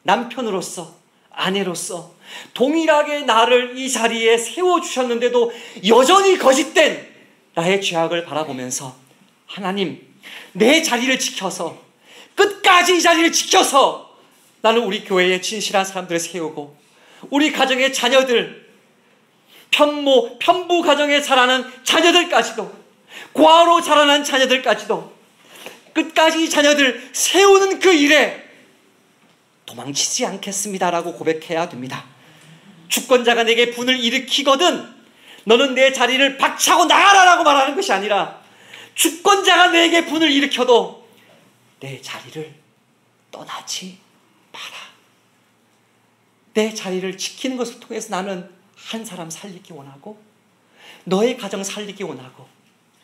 남편으로서, 아내로서 동일하게 나를 이 자리에 세워주셨는데도 여전히 거짓된 나의 죄악을 바라보면서, 하나님, 내 자리를 지켜서, 끝까지 이 자리를 지켜서 나는 우리 교회에 진실한 사람들을 세우고, 우리 가정의 자녀들, 편부 가정에 자라는 자녀들까지도, 과로 자라난 자녀들까지도 끝까지 이 자녀들 세우는 그 일에 도망치지 않겠습니다라고 고백해야 됩니다. 주권자가 내게 분을 일으키거든 너는 내 자리를 박차고 나가라라고 말하는 것이 아니라, 주권자가 내게 분을 일으켜도 내 자리를 떠나지 마라. 내 자리를 지키는 것을 통해서 나는 한 사람 살리기 원하고, 너의 가정 살리기 원하고,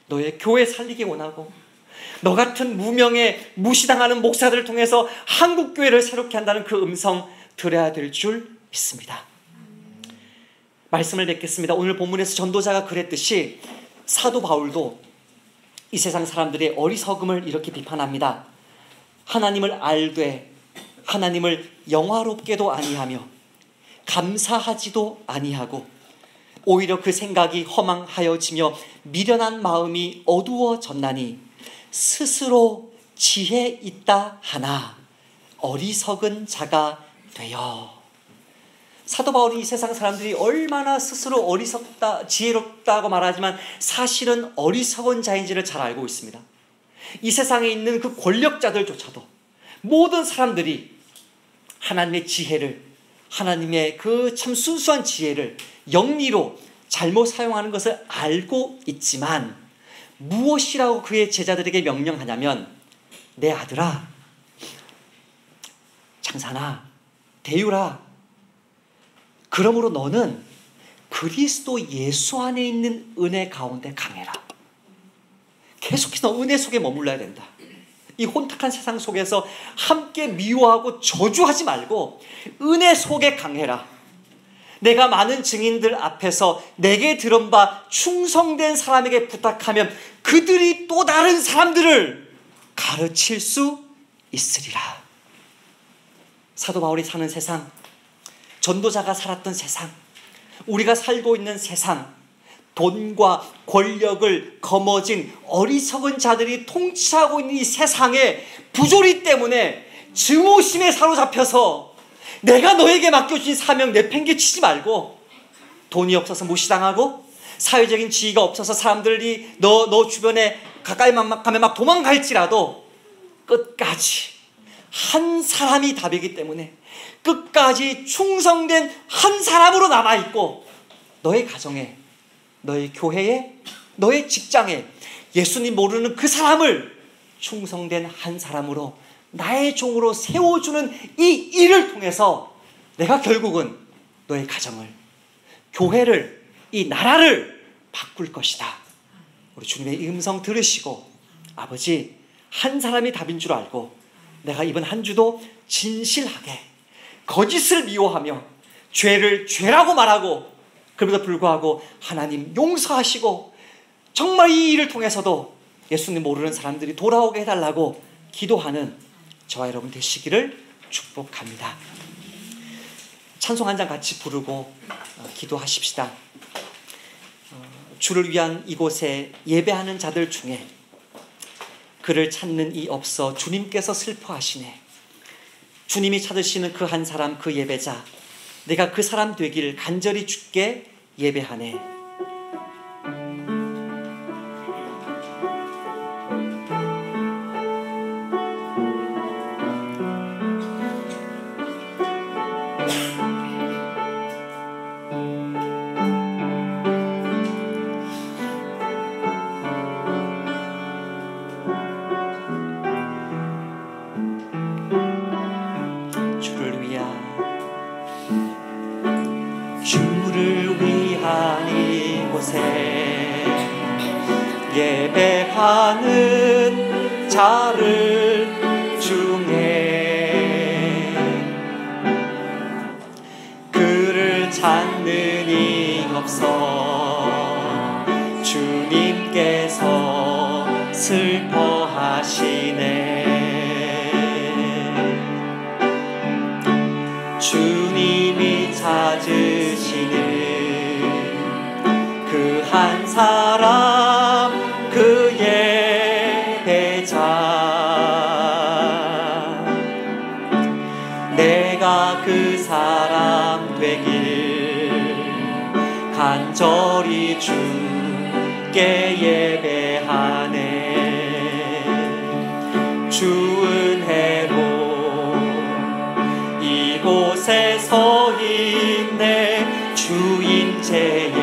너의 교회 살리기 원하고, 너 같은 무명의 무시당하는 목사들을 통해서 한국교회를 새롭게 한다는 그 음성 들어야 될 줄 믿습니다. 말씀을 맺겠습니다. 오늘 본문에서 전도자가 그랬듯이 사도 바울도 이 세상 사람들의 어리석음을 이렇게 비판합니다. 하나님을 알되 하나님을 영화롭게도 아니하며 감사하지도 아니하고 오히려 그 생각이 허망하여지며 미련한 마음이 어두워졌나니 스스로 지혜 있다 하나 어리석은 자가 되어. 사도 바울이 이 세상 사람들이 얼마나 스스로 어리석다, 지혜롭다고 말하지만 사실은 어리석은 자인지를 잘 알고 있습니다. 이 세상에 있는 그 권력자들조차도 모든 사람들이 하나님의 지혜를, 하나님의 그 참 순수한 지혜를 영리로 잘못 사용하는 것을 알고 있지만 무엇이라고 그의 제자들에게 명령하냐면, 내 아들아, 장사나, 대유라, 그러므로 너는 그리스도 예수 안에 있는 은혜 가운데 강해라. 계속해서 은혜 속에 머물러야 된다. 이 혼탁한 세상 속에서 함께 미워하고 저주하지 말고 은혜 속에 강해라. 내가 많은 증인들 앞에서 내게 들은 바 충성된 사람에게 부탁하면 그들이 또 다른 사람들을 가르칠 수 있으리라. 사도 바울이 사는 세상, 전도자가 살았던 세상, 우리가 살고 있는 세상, 돈과 권력을 거머쥔 어리석은 자들이 통치하고 있는 이 세상의 부조리 때문에 증오심에 사로잡혀서 내가 너에게 맡겨주신 사명 내팽개치지 말고, 돈이 없어서 무시당하고 사회적인 지위가 없어서 사람들이 너 주변에 가까이만 가면 막 도망갈지라도 끝까지 한 사람이 답이기 때문에 끝까지 충성된 한 사람으로 남아있고, 너의 가정에, 너의 교회에, 너의 직장에 예수님 모르는 그 사람을 충성된 한 사람으로 나의 종으로 세워주는 이 일을 통해서 내가 결국은 너의 가정을, 교회를, 이 나라를 바꿀 것이다. 우리 주님의 음성 들으시고, 아버지, 한 사람이 답인 줄 알고 내가 이번 한 주도 진실하게 거짓을 미워하며 죄를 죄라고 말하고, 그럼에도 불구하고 하나님 용서하시고 정말 이 일을 통해서도 예수님 모르는 사람들이 돌아오게 해달라고 기도하는 저와 여러분 되시기를 축복합니다. 찬송 한 장 같이 부르고 기도하십시다. 주를 위한 이곳에 예배하는 자들 중에 그를 찾는 이 없어 주님께서 슬퍼하시네. 주님이 찾으시는 그 한 사람, 그 예배자, 내가 그 사람 되길 간절히 주께 예배하네. 예배하는 자를 중에 그를 찾는 이 없어 주님께서 슬퍼하시네. 주님이 찾으시는 그 한 사람, 그 예배자, 내가 그 사람 되길 간절히 주께 예배하네. 주 은혜로 이곳에 서 있네. 주 임재에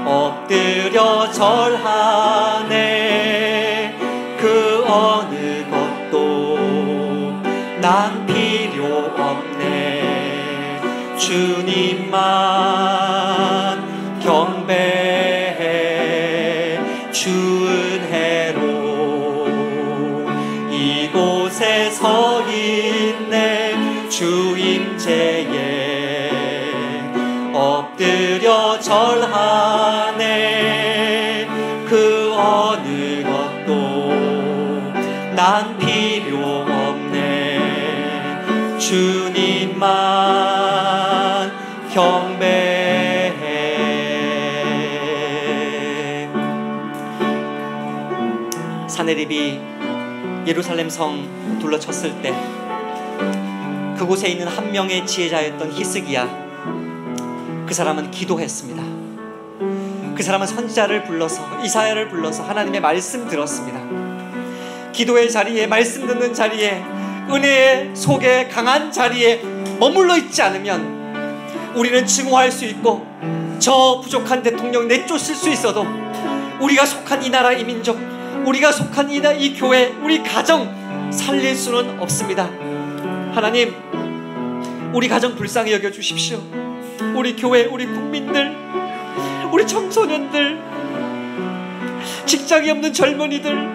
엎드려 절하네. 그 어느 것도 난 필요 없네. 주님만 경배해. 주 은혜로 이곳에 서 있네. 주 임재에 엎드려 절하네. 그 어느 것도 난 필요 없네. 주님만 경배해. 사내립이 예루살렘 성 둘러쳤을 때 그곳에 있는 한 명의 지혜자였던 히스기야, 그 사람은 기도했습니다. 그 사람은 선지자를 불러서, 이사야를 불러서 하나님의 말씀 들었습니다. 기도의 자리에, 말씀 듣는 자리에, 은혜의 속에 강한 자리에 머물러 있지 않으면 우리는 증오할 수 있고 저 부족한 대통령 내쫓을 수 있어도 우리가 속한 이 나라, 이 민족, 우리가 속한 이 교회, 우리 가정 살릴 수는 없습니다. 하나님, 우리 가정 불쌍히 여겨주십시오. 우리 교회, 우리 국민들, 우리 청소년들, 직장이 없는 젊은이들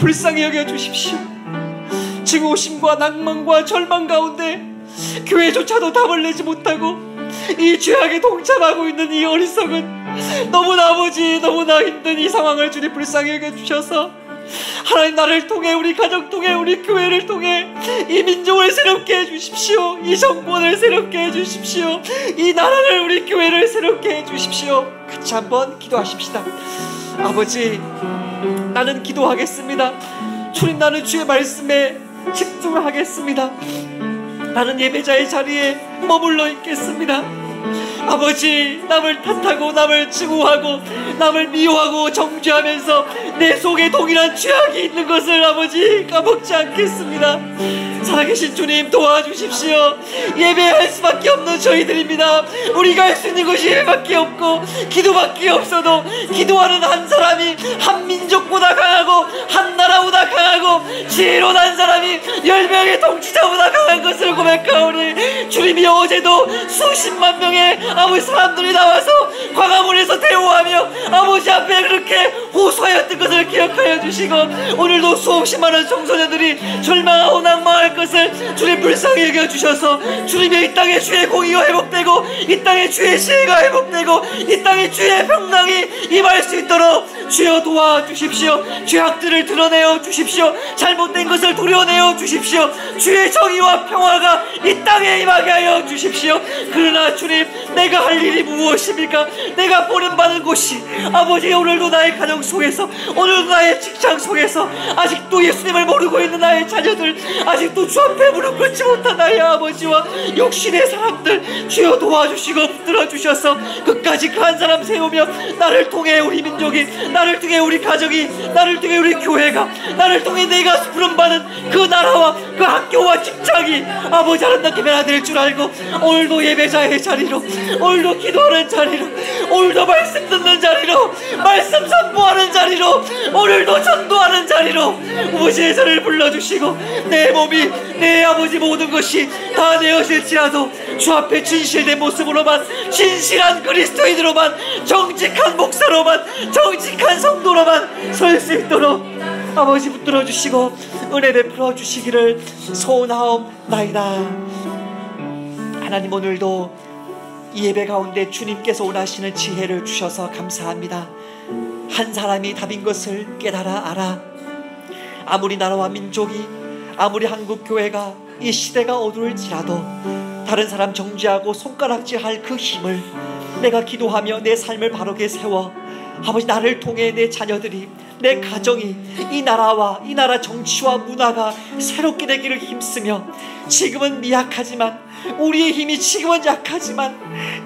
불쌍히 여겨주십시오. 증오심과 낭만과 절망 가운데 교회조차도 답을 내지 못하고 이 죄악에 동참하고 있는 이 어리석은, 너무나 아버지, 너무나 힘든 이 상황을 주님 불쌍히 여겨주셔서 하나님, 나를 통해, 우리 가정 통해, 우리 교회를 통해 이 민족을 새롭게 해주십시오. 이 정권을 새롭게 해주십시오. 이 나라를, 우리 교회를 새롭게 해주십시오. 같이 한번 기도하십시다. 아버지, 나는 기도하겠습니다. 주님, 나는 주의 말씀에 집중을 하겠습니다. 나는 예배자의 자리에 머물러 있겠습니다. 아버지, 남을 탓하고 남을 증오하고 남을 미워하고 정죄하면서 내 속에 동일한 죄악이 있는 것을 아버지 까먹지 않겠습니다. 살아계신 주님, 도와주십시오. 예배할 수밖에 없는 저희들입니다. 우리가 할 수 있는 것이 예배밖에 없고 기도밖에 없어도 기도하는 한 사람이 한 민족보다 강하고 한 나라보다 강하고 지혜로운 사람이 10명의 통치자보다 강한 것을 고백하오니, 주님이 어제도 수십만 명의 아버지 사람들이 나와서 광화문에서 대우하며 아버지 앞에 그렇게 호소하였던 것을 기억하여 주시고, 오늘도 수없이 많은 청소년들이 절망하고 낭망할 것을 주님 불쌍히 여겨주셔서 주님의 이 땅에 주의 공의가 회복되고 이 땅에 주의 지혜가 회복되고 이 땅에 주의 평강이 임할 수 있도록 주여 도와주십시오. 죄악들을 드러내어 주십시오. 잘못된 것을 도려내어 주십시오. 주의 정의와 평화가 이 땅에 임하게 하여 주십시오. 그러나 주님, 내가 할 일이 무엇입니까? 내가 보낸받은 곳이 아버지, 오늘도 나의 가정 속에서, 오늘도 나의 직장 속에서 아직도 예수님을 모르고 있는 나의 자녀들, 아직도 주 앞에 무릎 꿇지 못한 나의 아버지와 육신의 사람들 주여 도와주시고 붙들어 주셔서 끝까지 그 한 사람 세우며 나를 통해 우리 민족이, 나를 통해 우리 가정이, 나를 통해 우리 교회가, 나를 통해 내가 부름받은 그 나라와 그 학교와 직장이 아버지 아름답게 변화될 줄 알고, 오늘도 예배자의 자리로, 오늘도 기도하는 자리로, 오늘도 말씀 듣는 자리로, 말씀 선포하는 자리로, 오늘도 전도하는 자리로 아버지의 자리를 불러주시고, 내 몸이, 내 아버지 모든 것이 다 내어질지라도 주 앞에 진실된 모습으로만, 진실한 그리스도인으로만, 정직한 목사로만, 정직한 성도로만 설 수 있도록 아버지 붙들어 주시고 은혜 베풀어 주시기를 소원하옵나이다. 하나님, 오늘도 이 예배 가운데 주님께서 원하시는 지혜를 주셔서 감사합니다. 한 사람이 답인 것을 깨달아 알아. 아무리 나라와 민족이, 아무리 한국교회가 이 시대가 어두울지라도 다른 사람 정죄하고 손가락질할 그 힘을 내가 기도하며 내 삶을 바르게 세워 아버지, 나를 통해 내 자녀들이, 내 가정이, 이 나라와 이 나라 정치와 문화가 새롭게 되기를 힘쓰며, 지금은 미약하지만, 우리의 힘이 지금은 약하지만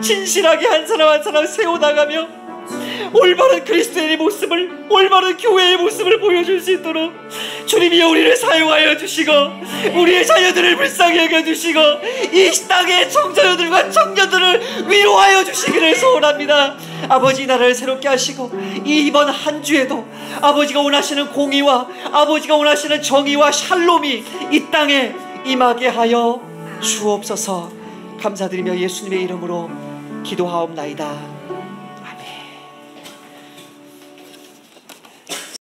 진실하게 한 사람 한 사람 세워나가며 올바른 그리스도인의 모습을, 올바른 교회의 모습을 보여줄 수 있도록 주님이 우리를 사용하여 주시고 우리의 자녀들을 불쌍히 여겨주시고 이 땅의 청소년들과 청년들을 위로하여 주시기를 소원합니다. 아버지, 나라를 새롭게 하시고 이번 한 주에도 아버지가 원하시는 공의와 아버지가 원하시는 정의와 샬롬이 이 땅에 임하게 하여 주옵소서. 감사드리며 예수님의 이름으로 기도하옵나이다.